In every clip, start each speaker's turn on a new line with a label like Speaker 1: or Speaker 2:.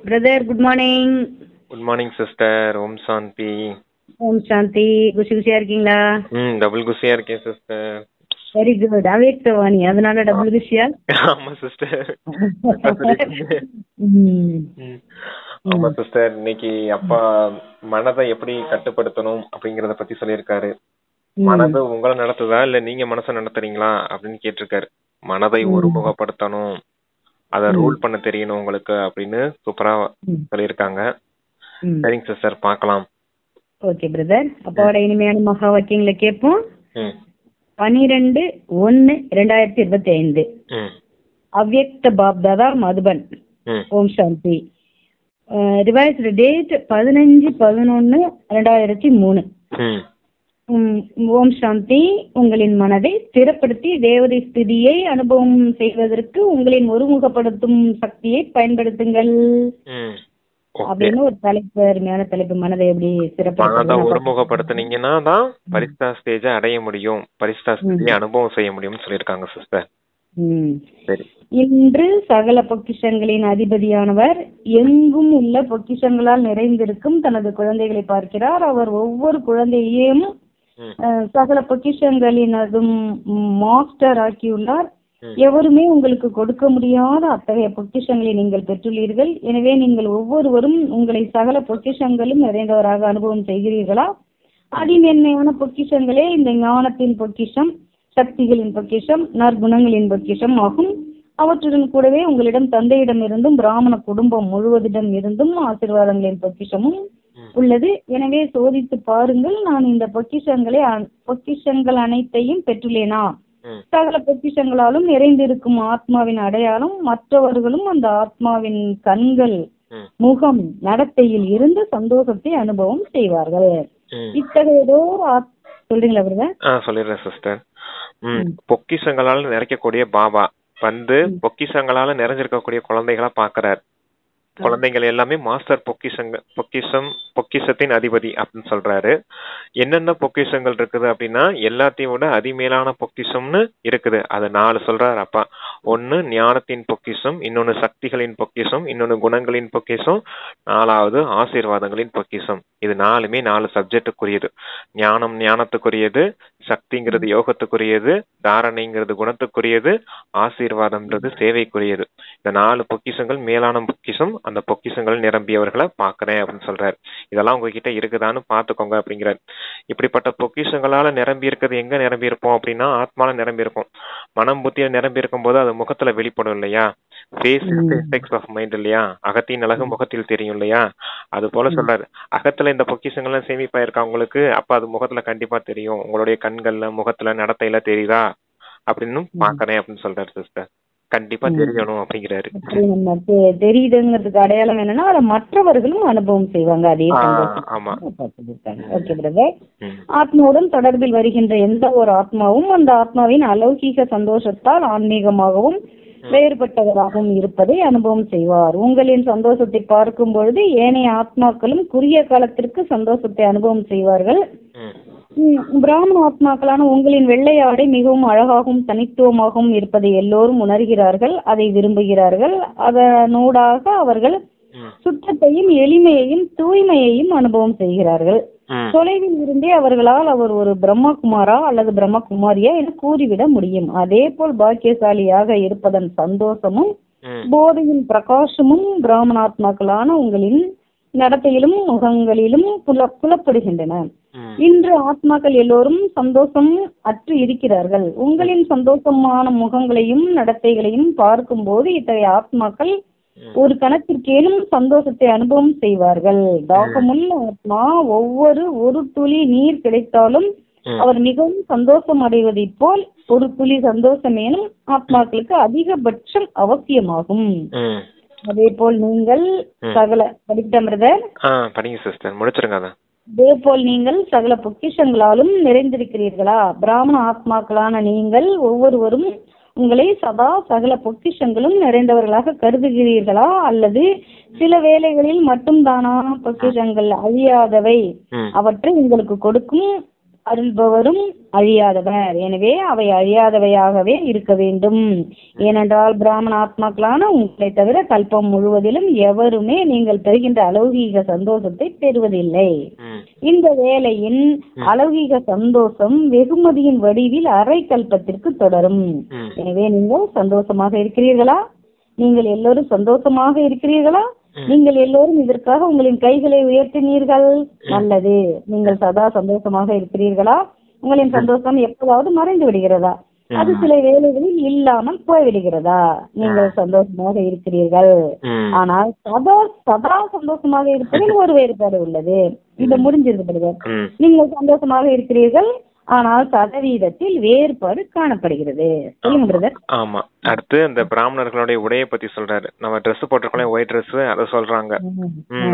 Speaker 1: Brother good morning.
Speaker 2: Good morning sister. ஓம் சாந்தி.
Speaker 1: ஓம் சாந்தி. குஷி குஷியா இருக்கீங்களா?
Speaker 2: டபுள் குஷியா இருக்கேன் சிஸ்டர்.
Speaker 1: Very good. அவேக் சவானி, அதனால டபுள் குஷியா?
Speaker 2: ஆமா சிஸ்டர். ஆமா சிஸ்டர், இன்னைக்கு அப்பா மனதை எப்படி கட்டுப்படுத்தணும் அப்படிங்கறத பத்தி சொல்லியிருக்காரு. மனது உங்களை நடத்துதா இல்ல நீங்க மனசை நடத்துறீங்களா அப்படின்னு கேட்டிருக்காரு. மனதை ஒருமுகப்படுத்தணும், அதை ரூல் பண்ண தெரியணும் உங்களுக்கு அப்படின்னு சூப்பரா சொல்லியிருக்காங்க. சரிங்க சிஸ்டர், பார்க்கலாம்.
Speaker 1: Okay brother. அப்பாவோட இனிமையான மகா வாக்கியங்களை கேட்போம். 12/1/2025 அவ்யக்த பாப்தாதா மதுபன். ஓம் சாந்தி. Revised date 15/11/2003. ஓம் சாந்தி. உங்களின் மனதை ஸ்திரப்படுத்தி தேவதை ஸ்திதியை அனுபவம் செய்வதற்கு உங்களின் ஒருமுகப்படுத்தும் சக்தியை பயன்படுத்துங்கள் அப்படின்னு ஒரு தலைப்பு, அருமையான தலைப்பு. மனதை எப்படி
Speaker 2: மனதை ஒருமுகப்படுத்தினீங்கன்னா தான் பரிஸ்தா ஸ்டேஜ அடைய முடியும், பரிஸ்தா ஸ்டேஜை அனுபவம் செய்ய முடியும்னு சொல்லியிருக்காங்க சிஸ்டர்.
Speaker 1: இன்று சகல பொக்கிஷங்களின் அதிபதியானவர் எங்கும் உள்ள பொக்கிஷங்களால் நிறைந்திருக்கும் தனது குழந்தைகளை பார்க்கிறார். அவர் ஒவ்வொரு குழந்தையையும் சகல பொக்கிஷங்களின் மாஸ்டர் ஆக்கியுள்ளார். எவருமே உங்களுக்கு கொடுக்க முடியாத அத்தகைய பொக்கிஷங்களை நீங்கள் பெற்றுள்ளீர்கள். எனவே நீங்கள் ஒவ்வொருவரும் உங்களை சகல பொக்கிஷங்களும் நிறைந்தவராக அனுபவம் செய்கிறீர்களா? அதிமென்மையான பொக்கிஷங்களே இந்த ஞானத்தின் பொக்கிஷம், சக்திகளின் பொக்கிஷம், நற்குணங்களின் பொக்கிஷம் ஆகும். அவற்றுடன் கூடவே உங்களிடம் தந்தையிடம் இருந்தும் பிராமண குடும்பம் முழுவதிடம் இருந்தும் ஆசீர்வாதங்களின் பொக்கிஷமும் உள்ளது. எனவே சோதித்து பாருங்கள், நான் இந்த பொக்கிஷங்கள் அனைத்தையும் பெற்றுள்ளேனா? சகல பொக்கிஷங்களாலும் நிறைந்திருக்கும் ஆத்மாவின் அடையாளம். மற்றவர்களும் அந்த ஆத்மாவின் கண்கள், முகம், நடத்தையில் இருந்து சந்தோஷத்தை அனுபவம் செய்வார்கள். இத்தகையதோ சொல்றீங்களா பிரதர்?
Speaker 2: சொல்லிடுறேன் சிஸ்டர். பொக்கிஷங்களால நிறைக்கக்கூடிய பாபா வந்து பொக்கிஷங்களால நிறைஞ்சிருக்கக்கூடிய குழந்தைகளா பாக்குறாரு. குழந்தைகள் எல்லாமே மாஸ்டர் பொக்கிஷத்தின் அதிபதி அப்படின்னு சொல்றாரு. என்னென்ன பொக்கிஷங்கள் இருக்குது அப்படின்னா எல்லாத்தையும் விட அதிமேலான பொக்கிஷம்னு இருக்குது. அது 4 சொல்றாரு அப்பா. ஒன்னு ஞானத்தின் பொக்கிஷம், இன்னொன்னு சக்திகளின் பொக்கிஷம், இன்னொன்னு குணங்களின் பொக்கிஷம், 4வது ஆசீர்வாதங்களின் பொக்கிஷம். இது 4மே 4 சப்ஜெக்டுக்குரியது. ஞானம் ஞானத்துக்குரியது, சக்திங்கிறது யோகத்துக்குரியது, தாரணைங்கிறது குணத்துக்குரியது, ஆசீர்வாதம்ன்றது சேவைக்குரியது. இந்த 4 பொக்கிஷங்கள் மேலான பொக்கிஷம். அந்த பொக்கிஷங்கள் நிரம்பியவர்களை பாக்குறேன் அப்படின்னு சொல்றாரு. இதெல்லாம் உங்ககிட்ட இருக்குதான்னு பாத்துக்கோங்க அப்படிங்கிறாரு. இப்படிப்பட்ட பொக்கிஷங்களால நிரம்பி இருக்கிறது எங்க நிரம்பி இருப்போம் அப்படின்னா ஆத்மால நிரம்பி இருக்கும். மனம் புத்தியில நிரம்பி இருக்கும் போது அது முகத்துல வெளிப்படும் இல்லையா? ஃபேஸ் எஃபெக்ட்ஸ் ஆஃப் மைண்ட் இல்லையா? அகத்தின் அழகு முகத்தில் தெரியும் இல்லையா? அது போல சொல்றாரு. அகத்துல இந்த பொக்கிஷங்கள்லாம் சேமிப்பா இருக்கா உங்களுக்கு, அப்ப அது முகத்துல கண்டிப்பா தெரியும். உங்களுடைய கண்கள்ல, முகத்துல, நடத்தையில தெரியுதா அப்படின்னு பாக்குறேன் அப்படின்னு சொல்றாரு சிஸ்டர். கண்டிப்பா தெரியணும் அப்படிங்கிறாரு.
Speaker 1: தெரியுதுங்கிறதுக்கு அடையாளம் என்னன்னா அதை மற்றவர்களும் அனுபவம் செய்வாங்க. அதே ஆத்மாவுடன் தொடர்பில் வருகின்ற எந்த ஒரு ஆத்மாவும் அந்த ஆத்மாவின் அலௌகீக சந்தோஷத்தால் ஆன்மீகமாகவும் வேறுபட்டவராகவும் இருப்பதை அனுபவம் செய்வார். உங்களின் சந்தோஷத்தை பார்க்கும் பொழுது ஏனைய ஆத்மாக்களும் குறுகிய காலத்திற்கு சந்தோஷத்தை அனுபவம் செய்வார்கள். பிராமண ஆத்மாக்களான உங்களின் வெள்ளை ஆடை மிகவும் அழகாகவும் தனித்துவமாகவும் இருப்பதை எல்லோரும் உணர்கிறார்கள், அதை விரும்புகிறார்கள். அதனூடாக அவர்கள் சுத்தத்தையும் எளிமையையும் தூய்மையையும் அனுபவம் செய்கிறார்கள். தொலைவில் இருந்தே அவர்களால் அவர் ஒரு பிரம்மகுமாரா அல்லது பிரம்மகுமாரியா என கூறிவிட முடியும். அதே போல் பாக்கியசாலியாக இருப்பதன் சந்தோஷமும் போதையின் பிரகாசமும் பிராமணாத்மாக்களான உங்களின் நடத்தையிலும் முகங்களிலும் புலப்படுகின்றன. இன்று ஆத்மாக்கள் எல்லோரும் சந்தோஷம் அற்று இருக்கிறார்கள். உங்களின் சந்தோஷமான முகங்களையும் நடத்தைகளையும் பார்க்கும் போது இத்தகைய ஆத்மாக்கள் ஒரு கணத்திற்கேனும் சந்தோஷத்தை அனுபவம் செய்வார்கள். தாகமுள்ள ஆத்மா ஒரு துளி நீர் கிடைத்தாலும் அவர் மிகவும் சந்தோஷம் அடைவதை போல் ஒரு துளி சந்தோஷமேனும் ஆத்மாக்களுக்கு அதிகபட்சம் அவசியமாகும். அதே போல் நீங்கள் சகல அதே போல் நீங்கள் சகல பொக்கிஷங்களாலும் நிறைந்திருக்கிறீர்களா? பிராமண ஆத்மாக்களான நீங்கள் ஒவ்வொருவரும் உங்களை சதா சகல பொக்கிஷங்களும் நிறைந்தவர்களாக கருதுகிறீர்களா? அல்லது சில வேளைகளில் மட்டும் தானா பொக்கிஷங்கள் அழியாதவை அவற்றை உங்களுக்கு கொடுக்கும் அருள்பவரும் அழியாதவர். எனவே அவை அழியாதவையாகவே இருக்க வேண்டும். ஏனென்றால் பிராமண ஆத்மாக்களான உங்களை தவிர கல்பம் முழுவதிலும் எவருமே நீங்கள் பெறுகின்ற அலௌகீக சந்தோஷத்தை பெறுவதில்லை. இந்த வேளையின் அலௌகீக சந்தோஷம் வெகுமதியின் வடிவில் அரை கல்பத்திற்கு தொடரும். எனவே நீங்கள் சந்தோஷமாக இருக்கிறீர்களா? நீங்கள் எல்லோரும் சந்தோஷமாக இருக்கிறீர்களா? நீங்கள் எல்லோரும் இதற்காக உங்களின் கைகளை உயர்த்தினீர்கள். நல்லது. நீங்கள் சதா சந்தோஷமாக இருக்கிறீர்களா? உங்களின் சந்தோஷம் எப்போதாவது மறைந்து விடுகிறதா? அது சில வேளைகளில் இல்லாமல் போய்விடுகிறதா? நீங்கள் சந்தோஷமாக இருக்கிறீர்கள். ஆனால் சதா சதா சந்தோஷமாக இருப்பதில் ஒரு வேறுபாடு உள்ளது. இது முடிஞ்சிருக்கிறது. நீங்கள் சந்தோஷமாக இருக்கிறீர்கள், ஆனால் சதவீதத்தில் வேறுபாடு காணப்படுகிறது. சொல்லுங்க பிரதர்.
Speaker 2: ஆமா. அடுத்து அந்த பிராமணர்களுடைய உடையை பத்தி சொல்றாரு. நம்ம ட்ரெஸ் போட்டிருக்கோம், ஒயிட் ட்ரெஸ், அதை சொல்றாங்க.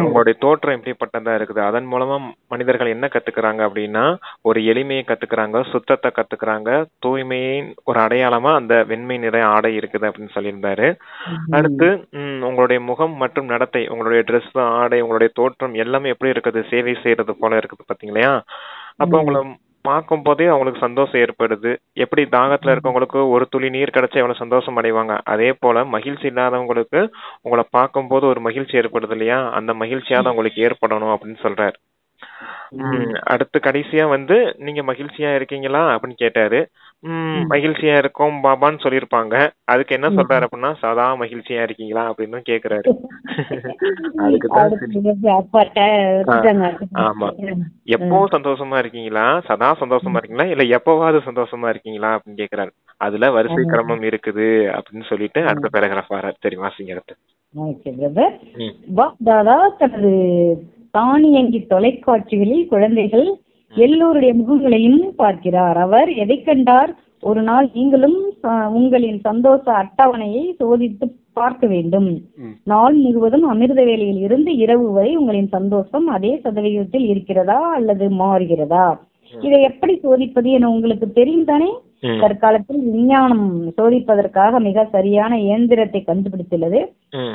Speaker 2: உங்களுடைய தோற்றம் எப்படிப்பட்டதா இருக்குது, அதன் மூலமா மனிதர்கள் என்ன கத்துக்கிறாங்க அப்படின்னா, ஒரு எளிமையை கத்துக்கிறாங்க, சுத்தத்தை கத்துக்கிறாங்க, தூய்மையின் ஒரு அடையாளமா அந்த வெண்மை நிற ஆடை இருக்குது அப்படின்னு சொல்லியிருந்தாரு. அடுத்து உங்களுடைய முகம் மற்றும் நடத்தை, உங்களுடைய ட்ரெஸ், ஆடை, உங்களுடைய தோற்றம் எல்லாமே எப்படி இருக்குது, சேவை செய்யறது போல இருக்குது பாத்தீங்களா? அப்ப உங்களை பார்க்கும் போதே அவங்களுக்கு சந்தோஷம் ஏற்படுது. எப்படி தாகத்துல இருக்கவங்களுக்கு ஒரு துளி நீர் கிடைச்சா எவ்வளவு சந்தோஷம் அடைவாங்க, அதே போல மகிழ்ச்சி இல்லாதவங்களுக்கு உங்களை பார்க்கும் போது ஒரு மகிழ்ச்சி ஏற்படுது இல்லையா, அந்த மகிழ்ச்சியாவது உங்களுக்கு ஏற்படணும் அப்படின்னு சொல்றாரு. அடுத்து கடைசியா நீங்க மகிழ்ச்சியா இருக்கீங்களா அப்படின்னு கேட்டாரு. மகிழ்ச்சியா இருக்கோம் பாபான்னு சொல்லிருப்பாங்க. அதுக்கு என்ன சொல்றாரு அப்படின்னா, சதா மகிழ்ச்சியா இருக்கீங்களா அப்படின்னு கேக்குறாரு. ஆமா, எப்பவும் சந்தோஷமா இருக்கீங்களா, சதா சந்தோஷமா இருக்கீங்களா, இல்ல எப்பவாவது சந்தோஷமா இருக்கீங்களா அப்படின்னு கேக்குறாரு. அதுல வரிசை கிரமம் இருக்குது அப்படின்னு சொல்லிட்டு அடுத்த பேராகிராஃப் வராரு. சரி, வாசிங்க அடுத்து.
Speaker 1: தனது தானியங்கி தொலைக்காட்சிகளில் குழந்தைகள் எல்லோருடைய முகங்களையும் பார்க்கிறார். அவர் எதை கண்டார்? ஒரு நாள் நீங்களும் உங்களின் சந்தோஷ அட்டவணையை சோதித்து பார்க்க வேண்டும். நாள் முழுவதும் அமிர்த வேளையில் இருந்து இரவு வரை உங்களின் சந்தோஷம் அதே சதவீதத்தில் இருக்கிறதா அல்லது மாறுகிறதா? இதை எப்படி சோதிப்பது என உங்களுக்கு தெரியும் தானே? தற்காலத்தில் விஞ்ஞானம் சோதிப்பதற்காக மிக சரியான இயந்திரத்தை கண்டுபிடித்துள்ளது.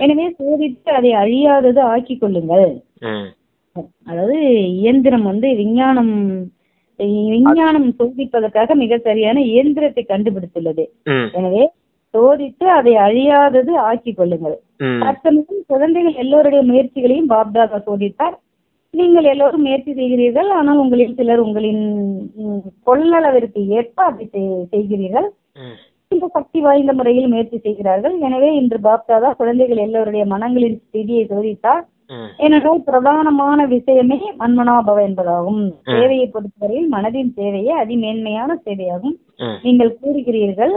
Speaker 1: எனவே சோதித்து அதை அழியாதது ஆக்கிக் கொள்ளுங்கள். அதாவது இயந்திரம் விஞ்ஞானம் சோதிப்பதற்காக மிக சரியான இயந்திரத்தை கண்டுபிடித்துள்ளது. எனவே சோதித்து அதை அழியாதது ஆக்கிக் கொள்ளுங்கள். தற்சமயம் குழந்தைகள் எல்லோருடைய முயற்சிகளையும் பாப்தாதா சோதித்தார். நீங்கள் எல்லோரும் முயற்சி செய்கிறீர்கள், ஆனால் உங்களில் சிலர் உங்களின் கொள்ளளவிற்கு ஏற்ப அதை செய்கிறீர்கள். இந்த சக்தி வாய்ந்த முறையில் முயற்சி செய்கிறார்கள். எனவே இன்று பாப்தாதா குழந்தைகள் எல்லோருடைய மனங்களின் ஸ்திதியை சோதித்தார். ஏனென்றால் பிரதானமான விஷயமே மன்மனாபவ என்பதாகும். சேவையை பொறுத்தவரையில் மனதின் சேவையே அதிமேன்மையான சேவையாகும். நீங்கள் கூறுகிறீர்கள்,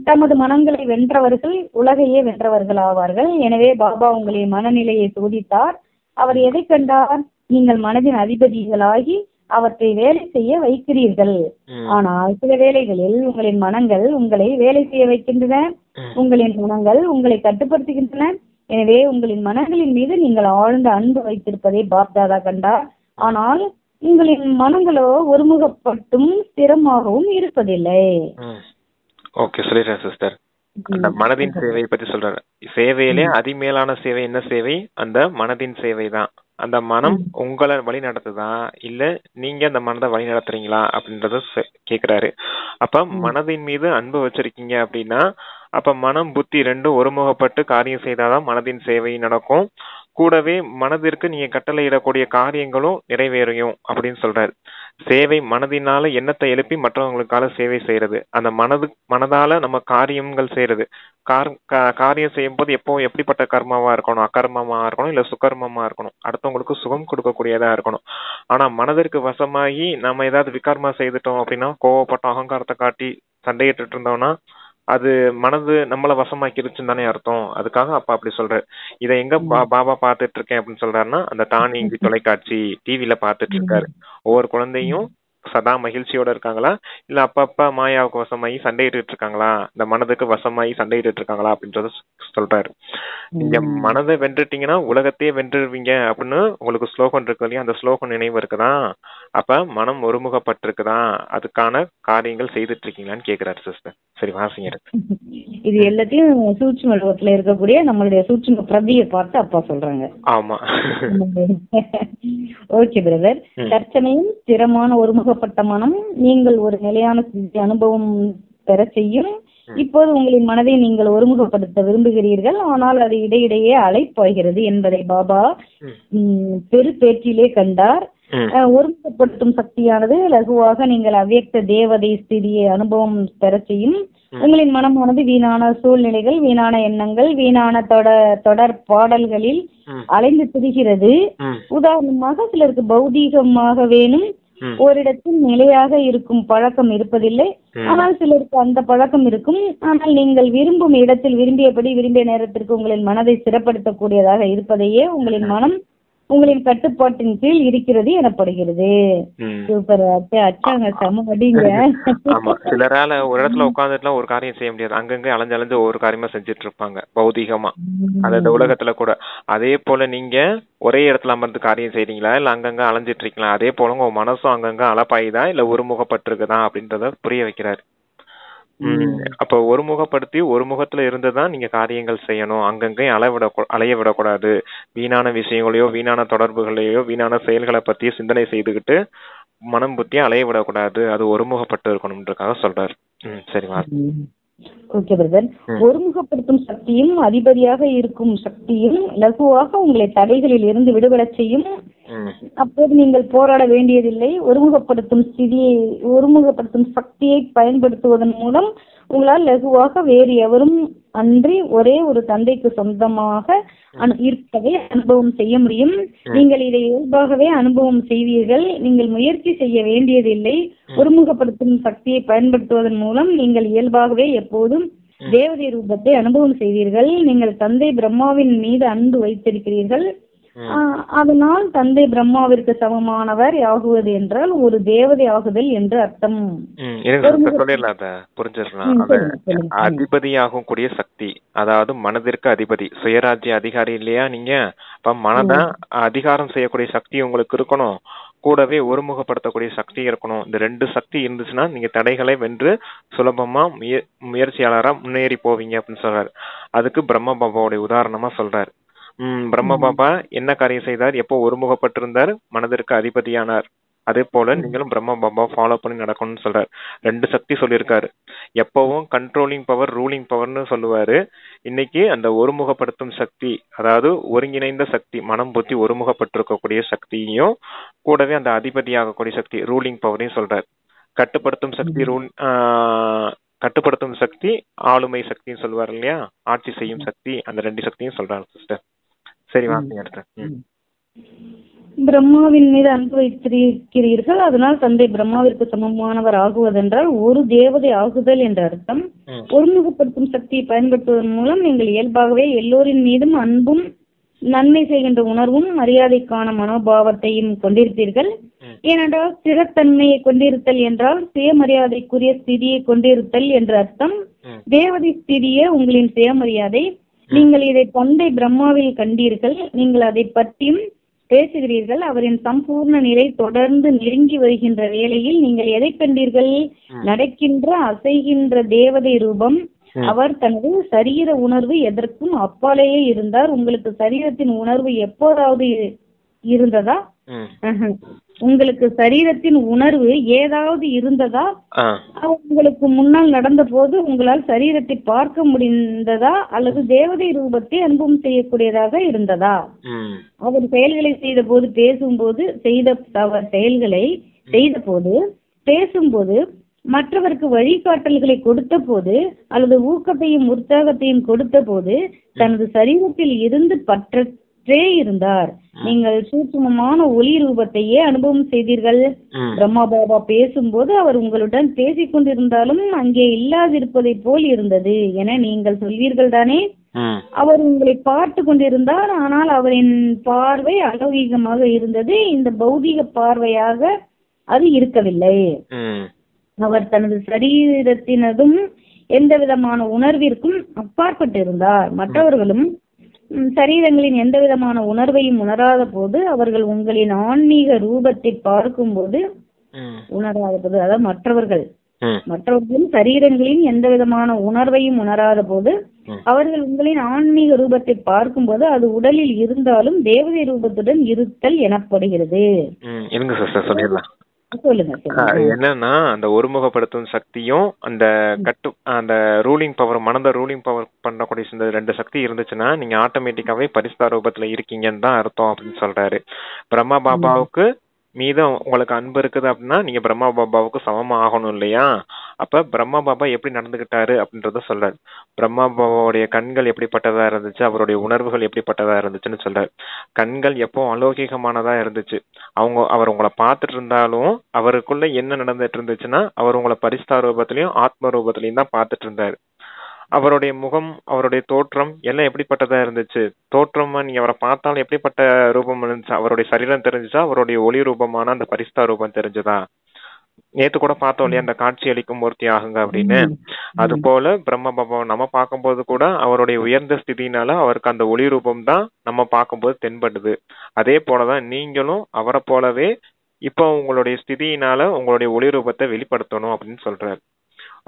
Speaker 1: தமது மனங்களை வென்றவர்கள் உலகையே வென்றவர்கள் ஆவார்கள். எனவே பாபா உங்களின் மனநிலையை சோதித்தார். அவர் எதை கண்டார்? நீங்கள் மனதின் அதிபதிகளாகி அவற்றை வேலை செய்ய வைக்கிறீர்கள். ஆனால் சில வேளைகளில் உங்களின் மனங்கள் உங்களை வேலை செய்ய வைக்கின்றன, உங்களின் மனங்கள் உங்களை கட்டுப்படுத்துகின்றன. எனவே உங்களின் மனங்களின் மீது நீங்கள் ஆழ்ந்த அன்பு வைத்திருப்பதை பாப்தாதா கண்டார். ஆனால் உங்களின் மனங்களோ ஒருமுகப்பட்டும் ஸ்திரமாகவும் இருப்பதில்லை.
Speaker 2: ஓகே, சொல்லிடுறேன் சிஸ்டர். அந்த மனதின் சேவையை பத்தி சொல்றாரு. சேவையிலே அதிமேலான சேவை என்ன சேவை? அந்த மனதின் சேவை தான். அந்த மனம் உங்களை வழி நடத்துதா இல்ல நீங்க அந்த மனதை வழி நடத்துறீங்களா அப்படின்றத கேக்குறாரு. அப்ப மனதின் மீது அன்பு வச்சிருக்கீங்க அப்படின்னா அப்ப மனம் புத்தி ரெண்டும் ஒருமுகப்பட்டு காரியம் செய்தாதான் மனதின் சேவை நடக்கும். கூடவே மனதிற்கு நீங்க கட்டளையிடக்கூடிய காரியங்களும் நிறைவேறையும் அப்படின்னு சொல்றாரு. சேவை மனதினால எண்ணத்தை எழுப்பி மற்றவங்களுக்காக சேவை செய்யறது. அந்த மனதால நம்ம காரியங்கள் செய்யறது. காரியம் செய்யும் போது எப்போ எப்படிப்பட்ட கர்மாவா இருக்கணும்? அகர்மமா இருக்கணும், இல்ல சுகர்மமா இருக்கணும், அடுத்தவங்களுக்கு சுகம் கொடுக்கக்கூடியதா இருக்கணும். ஆனா மனதிற்கு வசமாகி நம்ம ஏதாவது விகர்மா செய்துட்டோம் அப்படின்னா, கோவப்பட்ட அகங்காரத்தை காட்டி சண்டையிட்டு இருந்தோம்னா அது மனது நம்மள வசமாக்கிருச்சுன்னு தானே அர்த்தம். அதுக்காக அப்பா அப்படி சொல்றாரு. இதை எங்க பாபா பாத்துட்டு இருக்கேன் அப்படின்னு சொல்றாருன்னா, அந்த தானியங்கி தொலைக்காட்சி டிவில பாத்துட்டு இருக்காரு. ஒவ்வொரு குழந்தையும் சதா மகிழ்ச்சியோட இருக்காங்களா, இல்ல அப்பப்ப மாயாவுக்கு வசமாயி சண்டையிட்டு இருக்காங்களா, இந்த மனதுக்கு வசமாயி சண்டையிட்டு இருக்காங்களா அப்படின்றத சொல்றாரு. நீங்க மனதை வென்றுட்டீங்கன்னா உலகத்தையே வென்றுவீங்க அப்படின்னு உங்களுக்கு ஸ்லோகன் இருக்கு இல்லையா, அந்த ஸ்லோகன் நினைவு இருக்குதா? அப்ப மனம் ஒருமுகப்பட்டிருக்குதா? அதுக்கான காரியங்கள் செய்துட்டு இருக்கீங்களான்னு கேக்குறாரு சிஸ்டர். சரி, வாசிங்க.
Speaker 1: இது எல்லாத்தையும் சூட்சும லோகத்துல இருக்கக்கூடிய நம்மளுடைய சூட்சும பிரதியை பார்த்து அப்பா சொல்றாங்க.
Speaker 2: ஆமா.
Speaker 1: Okay brother. தற்சமயம் ஸ்திரமான ஒருமுக ஒருமுகப்பட்ட மனம் நீங்கள் ஒரு நிலையான அனுபவம் பெற செய்யும். இப்போது உங்களின் மனதை நீங்கள் ஒருமுகப்படுத்த விரும்புகிறீர்கள், ஆனால் அது இடையிடையே அலைப்பாய்கிறது என்பதை பாபா பெரு பேச்சிலே கண்டார். ஒருமுகப்படுத்தும் சக்தியானது லகுவாக நீங்கள் அவ்வியக்த தேவதை ஸ்திதியை அனுபவம் பெற செய்யும். உங்களின் மனமானது வீணான சூழ்நிலைகள், வீணான எண்ணங்கள், வீணான தொடர் பாடல்களில் அலைந்து திரிகிறது. உதாரணமாக சிலருக்கு பௌதீகமாக வேணும் ஓரிடத்தில் நிலையாக இருக்கும் பழக்கம் இருப்பதில்லை, ஆனால் சிலருக்கு அந்த பழக்கம் இருக்கும். ஆனால் நீங்கள் விரும்பும் இடத்தில் விரும்பியபடி விரும்பிய நேரத்திற்கு உங்களின் மனதை சிறப்படுத்தக்கூடியதாக இருப்பதையே உங்களின் மனம் உங்களின் கட்டுப்பாட்டின் கீழ் இருக்கிறது எனப்படுகிறது. சூப்பர் அச்சாங்க, செம அடிங்க.
Speaker 2: ஆமா, சிலரால ஒரு இடத்துல உட்கார்ந்துட்டுலாம் ஒரு காரியம் செய்ய முடியாது, அங்கங்க அலைஞ்சு அலைஞ்சு ஒவ்வொரு காரியமா செஞ்சுட்டு இருப்பாங்க பௌதிகமா, அந்த உலகத்துல கூட. அதே போல நீங்க ஒரே இடத்துல அமர்ந்து காரியம் செய்றீங்களா, இல்ல அங்கங்க அலைஞ்சிட்டு இருக்கீங்களா? அதே போல உங்க மனசும் அங்கங்க அலப்பாயுதா இல்ல ஒருமுகப்பட்டிருக்குதா அப்படின்றத புரிய வைக்கிறாரு. அப்ப ஒருமுகப்படுத்தி ஒரு முகத்துல இருந்துதான் நீங்க காரியங்கள் செய்யணும். அங்கங்க அலைய விடக்கூடாது. வீணான விஷயங்களையோ வீணான தொடர்புகளையோ வீணான செயல்களை பத்தி சிந்தனை செய்துகிட்டு மனம் புத்தியை அலைய விடக்கூடாது. அது ஒருமுகப்பட்டு இருக்கணும்ன்றதுக்காக சொல்றாரு. சரிவா?
Speaker 1: Okay brother. ஒருமுகப்படுத்தும் சக்தியும் அதிபதியாக இருக்கும் சக்தியும் லகுவாக உங்களை தடைகளில் இருந்து விடுபட செய்யும். அப்போது நீங்கள் போராட வேண்டியதில்லை. ஒருமுகப்படுத்தும் சக்தியை பயன்படுத்துவதன் மூலம் உங்களால் லகுவாக வேறு எவரும் அன்றி ஒரே ஒரு தந்தைக்கு சொந்தமாக இருப்பதை அனுபவம் செய்ய முடியும். நீங்கள் இதை இயல்பாகவே அனுபவம் செய்வீர்கள். நீங்கள் முயற்சி செய்ய வேண்டியதில்லை. ஒருமுகப்படுத்தும் சக்தியை பயன்படுத்துவதன் மூலம் நீங்கள் இயல்பாகவே எப்போதும் தேவதை ரூபத்தை அனுபவம் செய்வீர்கள். நீங்கள் தந்தை பிரம்மாவின் மீது அன்பு வைத்திருக்கிறீர்கள். அதனால் தந்தை பிரம்மாவிற்கு சமமானவர் ஆகுவது என்றால் ஒரு தேவதை ஆகுதல் என்று அர்த்தம்.
Speaker 2: அதிபதியாகும் கூடிய சக்தி, அதாவது மனதிற்கு அதிபதி, சுயராஜ்ய அதிகாரி இல்லையா நீங்க? அப்ப மனதை அதிகாரம் செய்யக்கூடிய சக்தி உங்களுக்கு இருக்கணும், கூடவே ஒருமுகப்படுத்தக்கூடிய சக்தி இருக்கணும். இந்த ரெண்டு சக்தி இருந்துச்சுன்னா நீங்க தடைகளை வென்று சுலபமா முயற்சியாளரா முன்னேறி போவீங்க அப்படின்னு சொல்றாரு. அதுக்கு பிரம்ம பாபாவுடைய உதாரணமா சொல்றாரு. பிரம்ம பாபா என்ன காரியம் செய்தார்? எப்போ ஒருமுகப்பட்டிருந்தார், மனதிற்கு அதிபதியானார். அதே போல நீங்களும் பிரம்ம பாபா ஃபாலோ பண்ணி நடக்கணும்னு சொல்றாரு. ரெண்டு சக்தி சொல்லியிருக்காரு. எப்பவும் கண்ட்ரோலிங் பவர், ரூலிங் பவர்னு சொல்லுவாரு. இன்னைக்கு அந்த ஒருமுகப்படுத்தும் சக்தி, அதாவது ஒருங்கிணைந்த சக்தி, மனம் புத்தி ஒருமுகப்பட்டிருக்கக்கூடிய சக்தியையும் கூடவே அந்த அதிபதியாகக்கூடிய சக்தி, ரூலிங் பவரையும் சொல்றாரு. கட்டுப்படுத்தும் சக்தி கட்டுப்படுத்தும் சக்தி ஆளுமை சக்தின்னு சொல்லுவாரு இல்லையா, ஆட்சி செய்யும் சக்தி, அந்த ரெண்டு சக்தியும் சொல்றாரு சிஸ்டர். சரி வாங்க அடுத்து.
Speaker 1: பிரம்மாவின் மீது அன்பு வைத்திருக்கிறீர்கள், அதனால் தந்தை பிரம்மாவிற்கு சமமானவர் ஆகுவதென்றால் ஒரு தேவதை ஆகுதல் என்ற அர்த்தம். ஒருமுகப்படுத்தும் சக்தியை பயன்படுத்துவதன் மூலம் நீங்கள் இயல்பாகவே எல்லோரின் மீதும் அன்பும் நன்மை செய்கின்ற உணர்வும் மரியாதைக்கான மனோபாவத்தையும் கொண்டிருப்பீர்கள். ஏனென்றால் ஸ்திரத்தன்மையை கொண்டிருத்தல் என்றால் சுயமரியாதைக்குரிய ஸ்திதியை கொண்டிருத்தல் என்ற அர்த்தம். தேவதை ஸ்திதியே உங்களின் சுயமரியாதை. நீங்கள் இதை தந்தை பிரம்மாவில் கண்டீர்கள். நீங்கள் அதை பற்றியும் பேசுகிறீர்கள். அவரின் சம்பூர்ண நிலை தொடர்ந்து நெருங்கி வருகின்ற வேளையில் நீங்கள் எதை கண்டீர்கள்? நடக்கின்ற அசைகின்ற தேவதை ரூபம். அவர் தனது சரீர உணர்வு எதற்கும் அப்பாலேயே இருந்தார். உங்களுக்கு சரீரத்தின் உணர்வு எப்போதாவது இருந்ததா? உங்களுக்கு சரீரத்தின் உணர்வு ஏதாவது இருந்ததா? உங்களுக்கு முன்னால் நடந்த போது உங்களால் சரீரத்தை பார்க்க முடிந்ததா? அல்லது தேவதை ரூபத்தை அனுபவம் செய்யக்கூடியதாக இருந்ததா? அவர் செயல்களை செய்த போது, பேசும்போது, செயல்களை செய்த போது, பேசும்போது, மற்றவருக்கு வழிகாட்டல்களை கொடுத்த போது, அல்லது ஊக்கத்தையும் உற்சாகத்தையும் கொடுத்த போது தனது சரீரத்தில் இருந்து பற்றற்றே இருந்தார். நீங்கள் சூட்சுமமான ஒளி ரூபத்தையே அனுபவம் செய்தீர்கள். பிரம்மா பாபா பேசும்போது அவர் உங்களுடன் பேசிக் கொண்டிருந்தாலும் அங்கே இல்லாதிருப்பதை போல் இருந்தது என நீங்கள் சொல்வீர்கள் தானே? அவர் உங்களை பார்த்து கொண்டிருந்தார், ஆனால் அவரின் பார்வை அலௌகிகமாக இருந்தது. இந்த பௌதிக பார்வையாக அது இருக்கவில்லை. அவர் தனது சரீரத்தினதும் எந்த விதமான உணர்விற்கும் அப்பாற்பட்டிருந்தார். மற்றவர்களும் சரீரங்களின் எந்த விதமான உணர்வையும் உணராத போது, அவர்கள் உங்களின் ஆன்மீக ரூபத்தை பார்க்கும் போது உணராத போது, அதாவது மற்றவர்களும் சரீரங்களின் எந்த விதமான உணர்வையும் உணராத போது அவர்கள் உங்களின் ஆன்மீக ரூபத்தை பார்க்கும் போது அது உடலில் இருந்தாலும் தேவதை ரூபத்துடன் இருத்தல் எனப்படுகிறது. சொல்லுங்க சொல்லுங்க.
Speaker 2: என்னன்னா அந்த ஒருமுகப்படுத்தும் சக்தியும் அந்த ரூலிங் பவர், மனத ரூலிங் பவர் பண்ணக்கூடிய இந்த 2 சக்தி இருந்துச்சுன்னா நீங்க ஆட்டோமேட்டிக்காவே பரிசுத்த ரூபத்துல இருக்கீங்கன்னு தான் அர்த்தம் அப்படின்னு சொல்றாரு. பிரம்மா பாபாவுக்கு மீதம் உங்களுக்கு அன்பு இருக்குது அப்படின்னா நீங்க பிரம்மா பாபாவுக்கு சமமா ஆகணும் இல்லையா? அப்ப பிரம்மா பாபா எப்படி நடந்துகிட்டாரு அப்படின்றத சொல்றாரு. பிரம்மா பாபாவுடைய கண்கள் எப்படிப்பட்டதா இருந்துச்சு, அவருடைய உணர்வுகள் எப்படிப்பட்டதா இருந்துச்சுன்னு சொல்றாரு. கண்கள் எப்போ அலௌகிகமானதா இருந்துச்சு. அவர் உங்களை பார்த்துட்டு இருந்தாலும் அவருக்குள்ள என்ன நடந்துட்டு இருந்துச்சுன்னா அவர் உங்களை பரிசுத்த ரூபத்திலையும் ஆத்ம ரூபத்திலையும் தான் பார்த்துட்டு இருந்தாரு. அவருடைய முகம், அவருடைய தோற்றம் எல்லாம் எப்படிப்பட்டதா இருந்துச்சு. தோற்றமா நீங்க அவரை பார்த்தாலும் எப்படிப்பட்ட ரூபம் இருந்துச்சு, அவருடைய சரீரம் தெரிஞ்சுச்சா, அவருடைய ஒளி ரூபமான அந்த பரிசுத்த ரூபம் தெரிஞ்சுதா? நேத்து கூட பார்த்தோம் இல்லையா அந்த காட்சி அளிக்கும் மூர்த்தி ஆகுங்க அப்படின்னு. அது போல பிரம்ம பாபாவை நம்ம பார்க்கும்போது கூட அவருடைய உயர்ந்த ஸ்திதினால அவருக்கு அந்த ஒளி ரூபம் தான் நம்ம பார்க்கும்போது தென்படுது. அதே போலதான் நீங்களும் அவரை போலவே இப்போ உங்களுடைய ஸ்திதியினால உங்களுடைய ஒளி ரூபத்தை வெளிப்படுத்தணும் அப்படின்னு சொல்றாரு.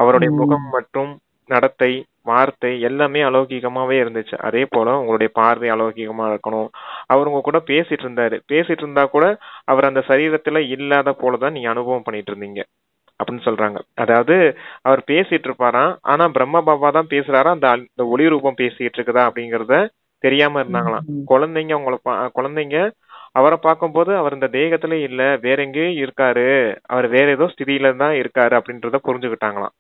Speaker 2: அவருடைய முகம் மற்றும் நடத்தை, வார்த்தை எல்லாமே அலௌகிகமாவே இருந்துச்சு. அதே போல உங்களுடைய பார்வை அலௌகிகமா இருக்கணும். அவர் உங்க கூட பேசிட்டு இருந்தாரு. பேசிட்டு இருந்தா கூட அவர் அந்த சரீரத்துல இல்லாத போலதான் நீங்க அனுபவம் பண்ணிட்டு இருந்தீங்க அப்படின்னு சொல்றாங்க. அதாவது அவர் பேசிட்டு இருப்பாராம், ஆனா பிரம்ம பாபா தான் பேசுறாரா, அந்த ஒளி ரூபம் பேசிட்டு இருக்குதா அப்படிங்கறத தெரியாம இருந்தாங்களாம். குழந்தைங்க அவரை பார்க்கும்போது அவர் இந்த தேகத்துல இல்ல, வேற எங்கேயும் இருக்காரு, அவர் வேற ஏதோ ஸ்திதியில தான் இருக்காரு அப்படின்றத புரிஞ்சுக்கிட்டாங்களாம்.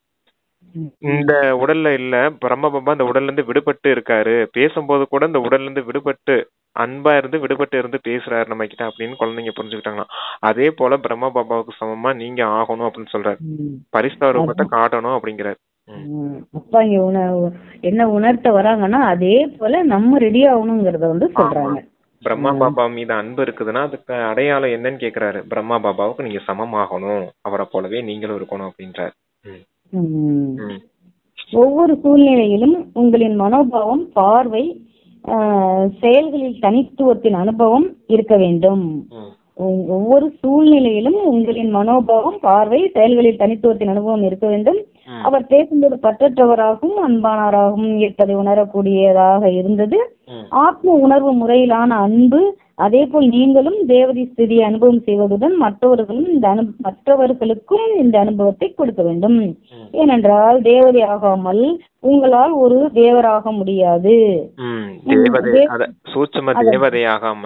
Speaker 2: இந்த உடல்ல இல்ல, பிரம்ம பாபா இந்த உடல்ல இருந்து விடுபட்டு இருக்காரு, பேசும்போது கூட இந்த உடல்ல இருந்து விடுபட்டு அன்பா இருந்து விடுபட்டு இருந்து பேசுறாரு நம்ம கிட்ட அப்படின்னு குழந்தைங்க புரிஞ்சுக்கிட்டாங்களாம். அதே போல பிரம்ம பாபாவுக்கு சமமா நீங்க ஆகணும் அப்படின்னு சொல்றாரு. பரிசுத்த ரூபத்தை காட்டணும் அப்படிங்கிறாரு.
Speaker 1: அப்பா இங்க என்ன உணர்த்த வராங்கன்னா அதே போல நம்ம ரெடி ஆகணுங்கிறத சொல்றாங்க.
Speaker 2: பிரம்மா பாபா மீது அன்பு இருக்குதுன்னா அதுக்கு அடையாளம் என்னன்னு கேக்குறாரு. பிரம்மா பாபாவுக்கு நீங்க சமமாகணும், அவரை போலவே நீங்களும் இருக்கணும் அப்படின்றாரு.
Speaker 1: ஒவ்வொரு சூழ்நிலையிலும் உங்களின் மனோபாவம், பார்வை, செயல்களில் தனித்துவத்தின் அனுபவம் இருக்க வேண்டும். ஒவ்வொரு சூழ்நிலையிலும் உங்களின் மனோபாவம், பார்வை, செயல்களில் தனித்துவத்தின் அனுபவம் இருக்க வேண்டும். அவர் பேசும்போது பற்றற்றவராகவும் அன்பானவராகவும் இருப்பதை உணரக்கூடியதாக இருந்தது. ஆத்ம உணர்வு முறையிலான அன்பு. அதே போல் நீங்களும் தேவதை ஸ்திதியை அனுபவம் செய்வதுடன் மற்றவர்களுக்கும் இந்த அனுபவத்தை கொடுக்க வேண்டும். ஏனென்றால் தேவதை ஆகாமல் உங்களால் ஒரு தேவராக முடியாது.
Speaker 2: சூட்சும தேவதையாகாம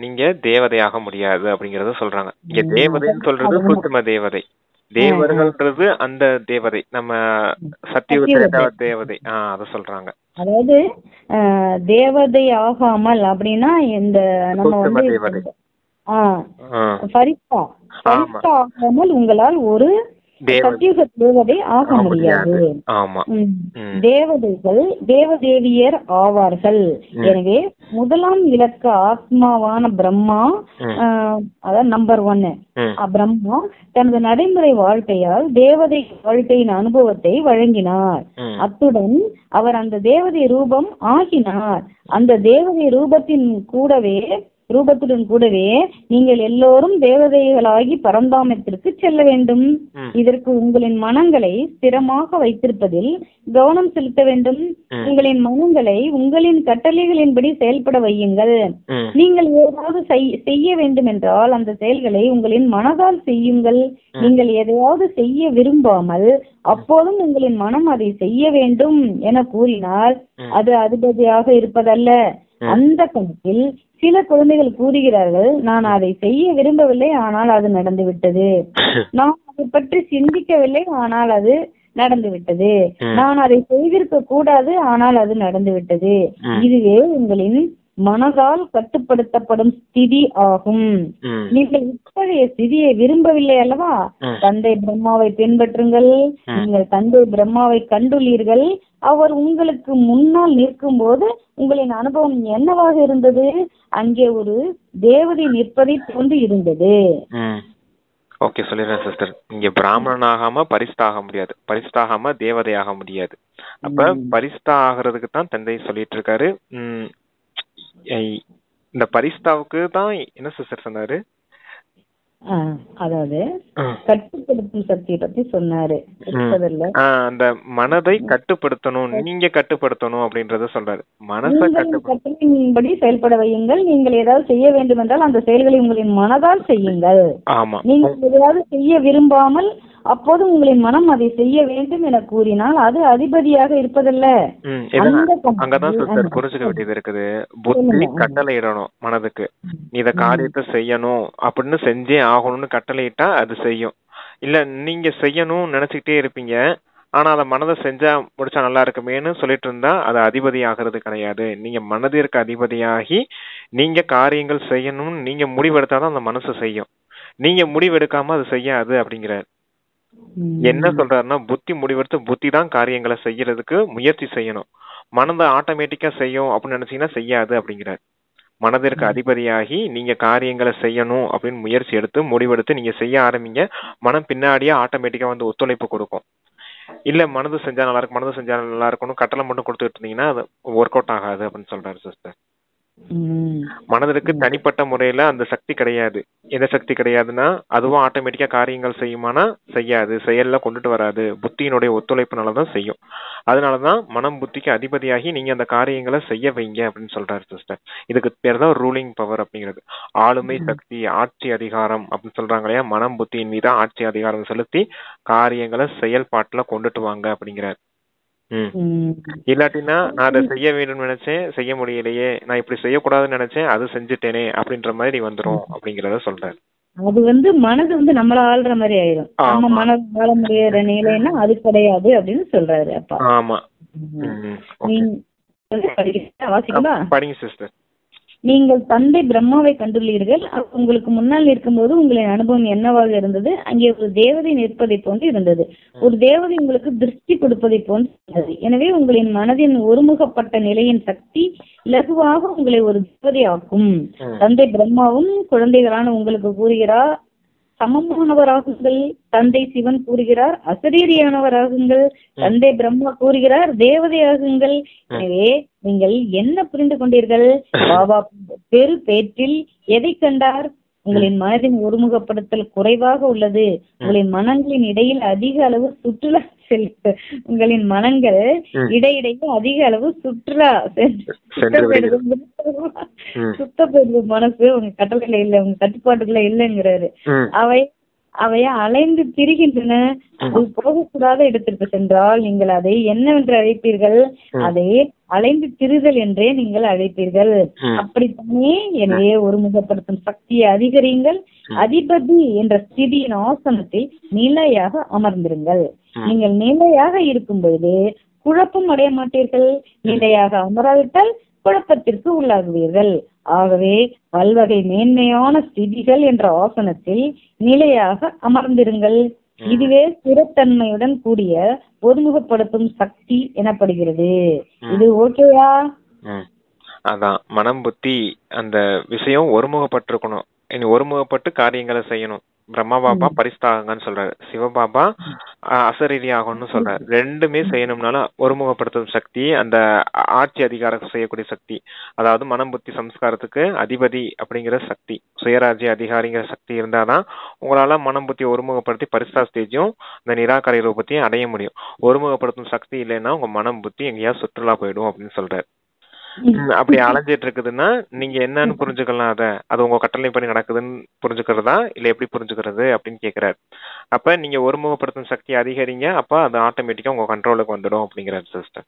Speaker 2: நீங்க தேவதையாக முடியாது அப்படிங்கறத சொல்றாங்க. இங்க தேவதைன்னு சொல்றது சூட்சும தேவதை, தேவர்கள்ன்றது அந்த தேவதை, நம்ம சத்தியுக தேவதை. அத சொல்றாங்க.
Speaker 1: அதாவது தேவதை ஆகாமல் அப்படின்னா இந்த நம்ம பரிசா ஆகாமல் உங்களால் ஒரு சத்தியுக தேவதை ஆக முடியாது. தேவதைகள் தேவதேவியர் ஆவார்கள். எனவே முதலாம் இலக்க ஆத்மாவான பிரம்மா, அதாவது நம்பர் 1 பிரம்மா தனது நடைமுறை வாழ்க்கையால் தேவதை வாழ்க்கையின் அனுபவத்தை வழங்கினார். அத்துடன் அவர் அந்த தேவதை ரூபம் ஆகினார். அந்த தேவதை ரூபத்துடன் கூடவே நீங்கள் எல்லோரும் தேவதைகளாகி பரந்தாமத்திற்கு செல்ல வேண்டும். இதற்கு உங்களின் மனங்களை ஸ்திரமாக வைத்திருப்பதில் கவனம் செலுத்த வேண்டும். உங்களின் மனங்களை உங்களின் கட்டளைகளின்படி செயல்பட வையுங்கள். நீங்கள் ஏதாவது செய்ய வேண்டும் என்றால் அந்த செயல்களை உங்களின் மனதால் செய்யுங்கள். நீங்கள் எதையாவது செய்ய விரும்பாமல் அப்போதும் உங்களின் மனம் அதை செய்ய வேண்டும் என கூறினால் அது அதிபதியாக இருப்பதல்ல. அந்த கணக்கில் சில குழந்தைகள் கூறுகிறார்கள், நான் அதை செய்ய விரும்பவில்லை, ஆனால் அது நடந்துவிட்டது. நான் அதை பற்றி சிந்திக்கவில்லை, ஆனால் அது நடந்துவிட்டது. நான் அதை செய்திருக்க கூடாது, ஆனால் அது நடந்துவிட்டது. இதுவே உங்களின் மனதால் கட்டுப்படுத்தப்படும் ஸ்திதி ஆகும். நீங்கள் இத்தகைய ஸ்திதியை விரும்பவில்லை அல்லவா? தந்தை பிரம்மாவை பின்பற்றுங்கள். நீங்கள் தந்தை பிரம்மாவை கண்டுள்ளீர்கள். அவர் உங்களுக்கு முன்னால் நிற்கும் போது உங்களின் அனுபவம் என்னவாக இருந்தது? அங்கே ஒரு தேவதை நிற்பதை போன்று இருந்தது.
Speaker 2: ஓகே, சொல்லிடுறேன் சிஸ்டர். இங்க பிராமணன் ஆகாம பரிசுத்தாக முடியாது, பரிசுத்தாகாம தேவதை ஆக முடியாது. அப்ப பரிசுத்தா ஆகிறதுக்கு தான் தந்தை சொல்லிட்டு இருக்காரு. இந்த பரிசுத்தாவுக்கு தான் என்ன சிஸ்டர் சொன்னாரு?
Speaker 1: அதாவது
Speaker 2: ம்.
Speaker 1: கட்டுப்படுத்தும் சக்தியை பத்தி சொன்னாரு. இருப்பதில்ல.
Speaker 2: அந்த மனதை கட்டுப்படுத்தணும், நீங்க கட்டுப்படுத்தணும் அப்படின்றத சொல்றாரு. மனசை
Speaker 1: உங்களின் கட்டளையின்படி செயல்பட வையுங்கள். நீங்கள் ஏதாவது செய்ய வேண்டும் என்றால் அந்த செயல்களை உங்களின் மனதால் செய்யுங்கள்.
Speaker 2: ஆமா.
Speaker 1: நீங்கள் எதையாவது செய்ய விரும்பாமல் அப்போது உங்களின் மனம் அதை செய்ய வேண்டும் என கூறினால் அது அதிபதியாக இருப்பதல்ல.
Speaker 2: அங்கதான் சிஸ்டர் புரிஞ்சுக்க வேண்டியது இருக்குது. புத்தி கட்டளை இடணும் மனதுக்கு, நீ இத காரியத்தை செய்யணும் அப்படின்னு செஞ்சே ஆகணும்னு கட்டளையிட்டா அது செய்யும். இல்ல நீங்க செய்யணும் நினைச்சுக்கிட்டே இருப்பீங்க, ஆனா அத மனதை செஞ்சா முடிச்சா நல்லா இருக்குமேன்னு சொல்லிட்டு இருந்தா அது அதிபதி ஆகிறது கிடையாது. நீங்க மனதிற்கு அதிபதியாகி நீங்க காரியங்கள் செய்யணும்னு நீங்க முடிவெடுத்தாதான் அந்த மனசு செய்யும். நீங்க முடிவெடுக்காம அது செய்யாது அப்படிங்கிறார். என்ன சொல்றாருன்னா, புத்தி முடிவெடுத்து புத்தி தான் காரியங்களை செய்யறதுக்கு முயற்சி செய்யணும். மனதை ஆட்டோமேட்டிக்கா செய்யும் அப்படின்னு நினைச்சீங்கன்னா செய்யாது அப்படிங்கிறார். மனதிற்கு அதிபதியாகி நீங்க காரியங்களை செய்யணும் அப்படின்னு முயற்சி எடுத்து முடிவெடுத்து நீங்க செய்ய ஆரம்பிங்க. மனம் பின்னாடியே ஆட்டோமேட்டிக்கா வந்து ஒத்துழைப்பு கொடுக்கும். இல்ல மனது செஞ்சா நல்லா இருக்கும், மனது செஞ்சா நல்லா இருக்கணும் கட்டளை மட்டும் கொடுத்துட்டு இருந்தீங்கன்னா அது ஒர்க் அவுட் ஆகாது அப்படின்னு சொல்றாரு சிஸ்டர். மனதிற்கு தனிப்பட்ட முறையில அந்த சக்தி கிடையாது. எந்த சக்தி கிடையாதுன்னா, அதுவும் ஆட்டோமேட்டிக்கா காரியங்கள் செய்யுமானா செய்யாது, செயல்ல கொண்டுட்டு வராது. புத்தியினுடைய ஒத்துழைப்புனாலதான் செய்யும். அதனாலதான் மனம் புத்திக்கு அதிபதியாகி நீங்க அந்த காரியங்களை செய்ய வைங்க அப்படின்னு சொல்றாரு சிஸ்டர். இதுக்கு பேர் தான் ரூலிங் பவர் அப்படிங்கிறது. ஆளுமை சக்தி, ஆட்சி அதிகாரம் அப்படின்னு சொல்றாங்க இல்லையா, மனம் புத்தியின் மீது ஆட்சி அதிகாரம் செலுத்தி காரியங்களை செயல்பாட்டுல கொண்டுட்டு வாங்க அப்படிங்கிறார். இல்லாட்டினா நான் அதை செய்ய வேணும்னு நினைச்சேன், செய்ய முடியலையே, நான் இப்படி செய்யக்கூடாதுன்னு நினைச்சேன், அது செஞ்சுட்டேனே அப்படின்ற மாதிரி வந்துரும் அப்படிங்கறத சொல்றாரு.
Speaker 1: அது மனது நம்மள ஆள்ற மாதிரி ஆயிரும். நம்ம மனது ஆள முடியாத நிலைன்னா அது கிடையாது அப்படின்னு சொல்றாரு அப்பா.
Speaker 2: ஆமா. படிங்க சிஸ்டர்.
Speaker 1: நீங்கள் தந்தை பிரம்மாவை கண்டுள்ளீர்கள். உங்களுக்கு முன்னால் இருக்கும்போது உங்களின் அனுபவம் என்னவாக இருந்தது? அங்கே ஒரு தேவதை நிற்பதை போன்று இருந்தது. ஒரு தேவதை உங்களுக்கு திருஷ்டி கொடுப்பதை போன்று இருந்தது. எனவே உங்களின் மனதின் ஒருமுகப்பட்ட நிலையின் சக்தி இலகுவாக உங்களை ஒரு தேவதை ஆக்கும். தந்தை பிரம்மாவும் குழந்தைகளான உங்களுக்கு கூறுகிறார், சமமானவராகுங்கள். தந்தை சிவன் கூறுகிறார், அசரீரியானவராகுங்கள். தந்தை பிரம்மா கூறுகிறார், தேவதையாகுங்கள். எனவே நீங்கள் என்ன புரிந்து கொண்டீர்கள்? பாபா பெரு பேற்றில் எதை கண்டார்? உங்களின் மனதின் ஒருமுகப்படுத்தல் குறைவாக உள்ளது. உங்களின் மனங்களின் இடையில் அதிக அளவு சுற்றுலா உங்களின் மனங்கள் இடையிடையே அதிக அளவு சுற்றுலா சுத்தப்படுது. மனசு உங்க கட்டளையில இல்ல, உங்க கட்டுப்பாட்டுக்குள்ள இல்லைங்கிறாரு. அவை அலைந்து திரிகின்றன. அது போகக்கூடாத இடத்திற்கு சென்றால் நீங்கள் அதை என்னவென்று அழைப்பீர்கள்? அதை அலைந்து திரிதல் என்றே நீங்கள் அழைப்பீர்கள். அப்படித்தானே? எனவே ஒருமுகப்படுத்தும் சக்தியை அதிகரியுங்கள். அதிபதி என்ற ஸ்திதியின் ஆசனத்தில் நிலையாக அமர்ந்திருங்கள். நீங்கள் நிலையாக இருக்கும் பொழுது குழப்பம் அடைய மாட்டீர்கள். நிலையாக அமராவிட்டால் குழப்பத்திற்கு உள்ளாகுவீர்கள். ஆகவே பல்வகை மேன்மையான ஸ்திதிகள் என்ற ஆசனத்தில் நிலையாக அமர்ந்திருங்கள். இதுவே ஸ்திரத்தன்மையுடன் கூடிய ஒருமுகப்படுத்தும் சக்தி எனப்படுகிறது. இது ஓகேயா?
Speaker 2: அதான் மனம் புத்தி அந்த விஷயம் ஒருமுகப்பட்டிருக்கணும். இனி ஒருமுகப்பட்டு காரியங்களை செய்யணும். பிரம்மா பாபா பரிஸ்தாகங்கன்னு சொல்றாரு, சிவபாபா அசரீரி ஆகும்னு சொல்றாரு. ரெண்டுமே செய்யணும்னாலும் ஒருமுகப்படுத்தும் சக்தி, அந்த ஆட்சி அதிகாரம் செய்யக்கூடிய சக்தி, அதாவது மனம் புத்தி சம்ஸ்காரத்துக்கு அதிபதி அப்படிங்கிற சக்தி, சுயராஜ்ய அதிகாரிங்கிற சக்தி இருந்தாதான் உங்களால மனம் புத்தியை ஒருமுகப்படுத்தி பரிஸ்தா ஸ்டேஜும் இந்த நிராகரி ரூபத்தையும் அடைய முடியும். ஒருமுகப்படுத்தும் சக்தி இல்லைன்னா உங்க மனம் புத்தி எங்கேயா சுற்றுலா போயிடும் அப்படின்னு சொல்றாரு. அப்படி அலைஞ்சிட்டு இருக்குதுன்னா நீங்க என்னன்னு புரிஞ்சுக்கலாம். அது உங்க கட்டளை படி நடக்குதுன்னு புரிஞ்சுக்கிறதா இல்ல எப்படி புரிஞ்சுக்கிறது அப்படின்னு கேக்குறாரு. அப்ப நீங்க ஒருமுகப்படுத்தும் சக்தி அதிகரிங்க, அப்ப அது ஆட்டோமேட்டிக்கா உங்க கண்ட்ரோலுக்கு வந்துடும் அப்படிங்கிறாரு சிஸ்டர்.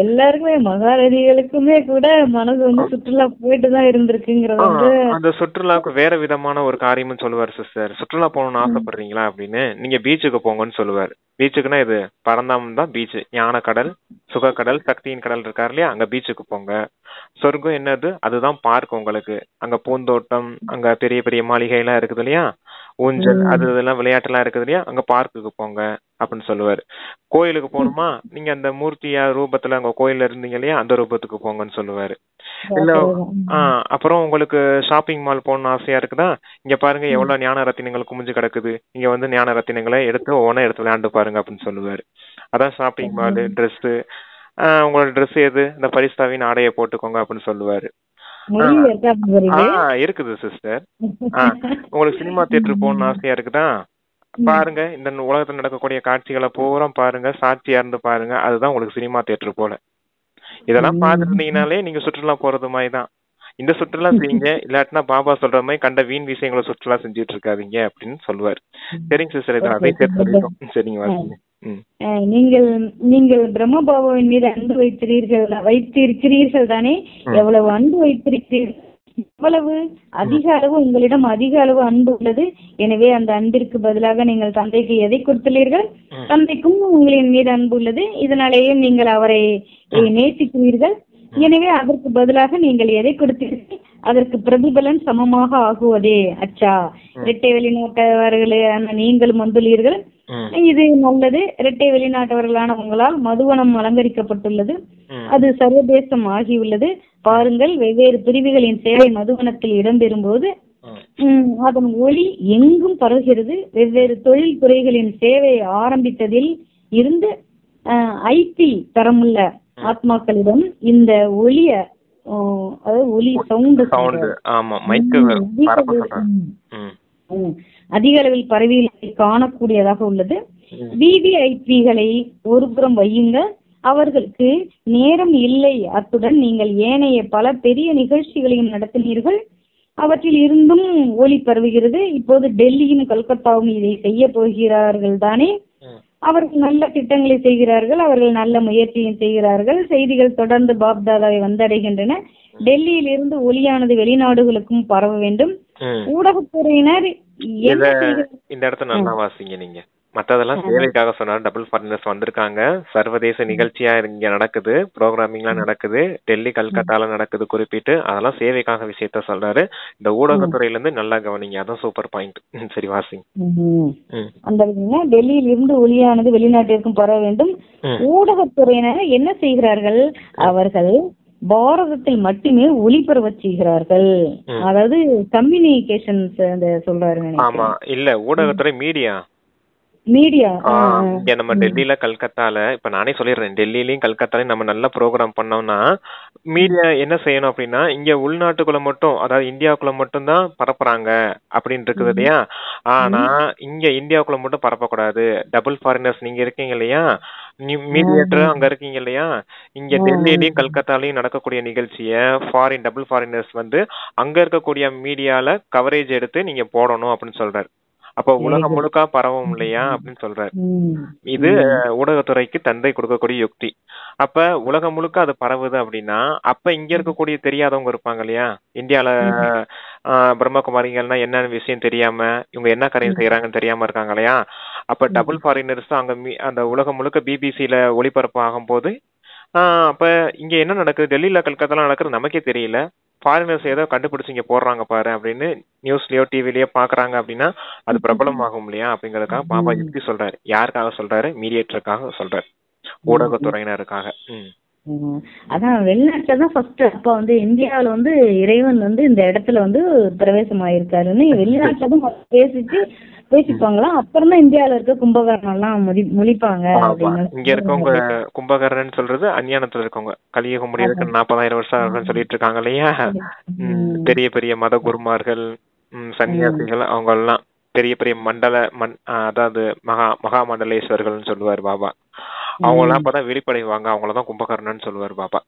Speaker 1: எல்லாருக்குமே மகாரதிகளுக்குமே கூட மனசு சுற்றுலா போயிட்டு தான் இருந்திருக்குங்கிறது.
Speaker 2: அந்த சுற்றுலாவுக்கு வேற விதமான ஒரு காரியம்னு சொல்லுவாரு சிஸ்டர். சுற்றுலா போகணும்னு ஆசைப்படுறீங்களா அப்படின்னு, நீங்க பீச்சுக்கு போங்கன்னு சொல்லுவாரு. பீச்சுக்குன்னா இது பரந்தாமம் தான் பீச். ஞான கடல், சுகக்கடல், சக்தியின் கடல் இருக்காரு இல்லையா, அங்க பீச்சுக்கு போங்க. சொர்க்கம் என்னது? அதுதான் பார்க். உங்களுக்கு அங்க பூந்தோட்டம், அங்க பெரிய பெரிய மாளிகை எல்லாம் இருக்குது இல்லையா, ஊஞ்சல், அது இதெல்லாம் விளையாட்டு எல்லாம் இருக்குது இல்லையா, அங்க பார்க்குக்கு போங்க அப்படின்னு சொல்லுவாரு. கோயிலுக்கு போகணுமா, நீங்க அந்த மூர்த்தியா ரூபத்துல அங்க கோயில்ல இருந்தீங்க இல்லையா, அந்த ரூபத்துக்கு போங்கன்னு சொல்லுவாரு. இல்ல அப்புறம் உங்களுக்கு ஷாப்பிங் மால் போகணும்னு ஆசையா இருக்குதா, இங்க பாருங்க எவ்வளவு ஞான ரத்தினங்கள் குமிஞ்சு கிடக்குது, இங்க வந்து ஞான ரத்தினங்களை எடுத்து ஒவ்வொன்னா எடுத்து விளையாண்டு பாருங்க அப்படின்னு சொல்லுவாரு. அதான் ஷாப்பிங் மால். ட்ரெஸ், உங்களோட ட்ரெஸ் எது, இந்த பரிஸ்தாவின் ஆடையை போட்டுக்கோங்க அப்படின்னு சொல்லுவாரு.
Speaker 1: முரளியில இருக்கா போறீங்க?
Speaker 2: இருக்குது சிஸ்டர். உங்களுக்கு சினிமா தியேட்டர் போகணும்னு ஆசையா இருக்குதா? பாருங்க, இந்த உலகத்துல நடக்கக்கூடிய காட்சிகளை பூரா பாருங்க, சாட்சியா இருந்து பாருங்க. அதுதான் உங்களுக்கு சினிமா தியேட்டர் போல. இதெல்லாம் பாத்துருந்தீங்கனாலே நீங்க சுற்றுலா போறது மாதிரிதான். இந்த சுற்றுலா செய்யுங்க, இல்லாட்டினா பாபா சொல்ற மாதிரி கண்ட வீண் விஷயங்களை சுற்றுலா செஞ்சுட்டு இருக்காதீங்க அப்படின்னு சொல்லுவாரு. சரிங்க சிஸ்டர், இதை அதை சேர்த்து சொல்லிட்டோம். சரிங்க வாசிங்க.
Speaker 1: நீங்கள் நீங்கள் பிரம்ம பாபாவின் மீது அன்பு வைத்திருக்கிறீர்கள் தானே? எவ்வளவு அன்பு வைத்திருக்கிறீர்கள், எவ்வளவு அதிக அளவு உங்களிடம் அதிக அளவு அன்பு உள்ளது. எனவே அந்த அன்பிற்கு பதிலாக நீங்கள் தந்தைக்கு எதை கொடுத்துள்ளீர்கள்? தந்தைக்கும் உங்களின் மீது அன்பு உள்ளது. இதனாலேயே நீங்கள் அவரை நேசிக்கிறீர்கள். எனவே அதற்கு பதிலாக நீங்கள் எதை கொடுத்தீர்கள்? அதற்கு பிரதிபலன் சமமாக ஆகுவதே. அச்சா, இரட்டை வெளிநாட்டவர்களான நீங்களும் வந்துள்ளீர்கள். இது நல்லது. இரட்டை வெளிநாட்டவர்களான உங்களால் மதுவனம் அலங்கரிக்கப்பட்டுள்ளது. அது சர்வதேசம் ஆகியுள்ளது. பாருங்கள், வெவ்வேறு பிரிவுகளின் சேவை மதுவனத்தில் இடம்பெறும் போது அதன் ஒளி எங்கும் பரவுகிறது. வெவ்வேறு தொழில் துறைகளின் சேவை ஆரம்பித்ததில் இருந்து ஐபி தரமுள்ள ஆத்மாக்களிடம் இந்த ஒளிய, அதாவது ஒளி சவுண்ட் அதிக அளவில் பரவி காணக்கூடியதாக உள்ளது. விவிஐபிகளை ஒருபுறம் வையுங்க, அவர்களுக்கு நேரம் இல்லை. அத்துடன் நீங்கள் ஏனைய பல பெரிய நிகழ்ச்சிகளையும் நடத்தினீர்கள். அவற்றில் இருந்தும் ஒளி பரவுகிறது. இப்போது டெல்லியும் கல்கத்தாவும் இதை செய்ய போகிறார்கள் தானே? அவர்கள் நல்ல திட்டங்களை செய்கிறார்கள். அவர்கள் நல்ல முயற்சியும் செய்கிறார்கள். செய்திகள் தொடர்ந்து பாப்தாதாவை வந்தடைகின்றன. டெல்லியில் இருந்து ஒளியானது வெளிநாடுகளுக்கும் பரவ வேண்டும். ஊடகத்துறையினர்
Speaker 2: இந்த இடத்த நல்லா வாசிங்க நீங்க. மற்றதெல்லாம் சேவைக்காக சொன்னாரு. டபுள் ஃபாரினர்ஸ் வந்திருக்காங்க. சர்வதேச நிகழ்ச்சியா இங்க நடக்குது, ப்ரோக்ராமிங்லாம் நடக்குது, டெல்லி கல்கத்தால நடக்குது குறிப்பிட்டு. அதெல்லாம் சேவைக்காக விஷயத்த சொல்றாரு. இந்த ஊடகத்துறையில இருந்து நல்லா கவனிங்க, அதான் சூப்பர் பாயிண்ட். சரி வாசிங்க.
Speaker 1: அந்த டெல்லியில் இருந்து ஒளியானது வெளிநாட்டிற்கும் பரவ வேண்டும். ஊடகத்துறையினர் என்ன செய்கிறார்கள்? அவர்கள் பாரதத்தில் மட்டுமே ஒளிபரவ செய்கிறார்கள். அதாவது கம்யூனிகேஷன்ஸ் சொல்றாரு.
Speaker 2: ஆமா, இல்ல ஊடகத்துறை மீடியா இங்க நம்ம டெல்லியில கல்கத்தால, இப்ப நானே சொல்லிடுறேன், டெல்லியிலயும் கல்கத்தாலையும் நம்ம நல்ல ப்ரோக்ராம் பண்ணோம்னா மீடியா என்ன செய்யணும் அப்படின்னா, இங்க உள்நாட்டுக்குள்ள மட்டும், அதாவது இந்தியாவுக்குள்ள மட்டும் தான் பரப்புறாங்க அப்படின்னு இருக்குது இல்லையா? ஆனா இங்க இந்தியாவுக்குள்ள மட்டும் பரப்பக்கூடாது. டபுள் ஃபாரினர்ஸ் நீங்க இருக்கீங்க இல்லையா, மீடியேட்டர் அங்க இருக்கீங்க இல்லையா, இங்க டெல்லியிலயும் கல்கத்தாலையும் நடக்கக்கூடிய நிகழ்ச்சிய டபுள் ஃபாரினர்ஸ் வந்து அங்க இருக்கக்கூடிய மீடியால கவரேஜ் எடுத்து நீங்க போடணும் அப்படின்னு சொல்றாரு. அப்ப உலகம் முழுக்க பரவும் இல்லையா அப்படின்னு சொல்றாரு. இது ஊடகத்துறைக்கு தந்தை கொடுக்கக்கூடிய யுக்தி. அப்ப உலகம் முழுக்க அது பரவுது அப்படின்னா, அப்ப இங்க இருக்கக்கூடிய தெரியாதவங்க இருப்பாங்க இல்லையா, இந்தியால பிரம்மகுமாரிகள்னா என்னென்ன விஷயம் தெரியாம, இவங்க என்ன காரியம் செய்யறாங்கன்னு தெரியாம இருக்காங்க இல்லையா, அப்ப டபுள் ஃபாரினர்ஸ் அங்க அந்த உலகம் முழுக்க பிபிசில ஒளிபரப்பு ஆகும் போது அப்ப இங்க என்ன நடக்குது, டெல்லியில கல்கத்தால நடக்குது நமக்கே தெரியல, ஃபாரினர்ஸ் ஏதோ கண்டுபிடிச்சு இங்க போடுறாங்க பாரு அப்படின்னு நியூஸ்லயோ டிவிலயோ பாக்குறாங்க அப்படின்னா அது பிரபலம் ஆகும் இல்லையா அப்படிங்கறதுக்காக பாபா யுக்தி சொல்றாரு. யாருக்காக சொல்றாரு? மீடியேட்டருக்காக சொல்றாரு, ஊடகத்துறையினருக்காக.
Speaker 1: அதான் வெளிநாட்டுல தான் ஃபர்ஸ்ட் அப்ப வந்து இந்தியாவில வந்து இறைவன் வந்து இந்த இடத்துல வந்து பிரவேசம் ஆயிருக்காருன்னு வெளிநாட்டுல தான் பேசிப்பாங்களாம். அப்புறம் தான் இந்தியாவில இருக்க கும்பகர்ணம் எல்லாம் முழிப்பாங்க.
Speaker 2: இங்க இருக்கவங்க கும்பகர்ணன் சொல்றது அஞ்ஞானத்துல இருக்கவங்க, கலியுகம் முடியறதுக்கு 40,000 வருஷம் சொல்லிட்டு இருக்காங்க இல்லையா. பெரிய பெரிய மத குருமார்கள், சன்னியாசிகள், அவங்க எல்லாம் பெரிய பெரிய அதாவது மகா மண்டலேஸ்வர்கள் சொல்லுவாரு பாபா. அவங்க எல்லாம் அப்பதான் வெளிப்படைவாங்க, அவங்களதான் கும்பகர்ணன் சொல்லுவாரு பாபா.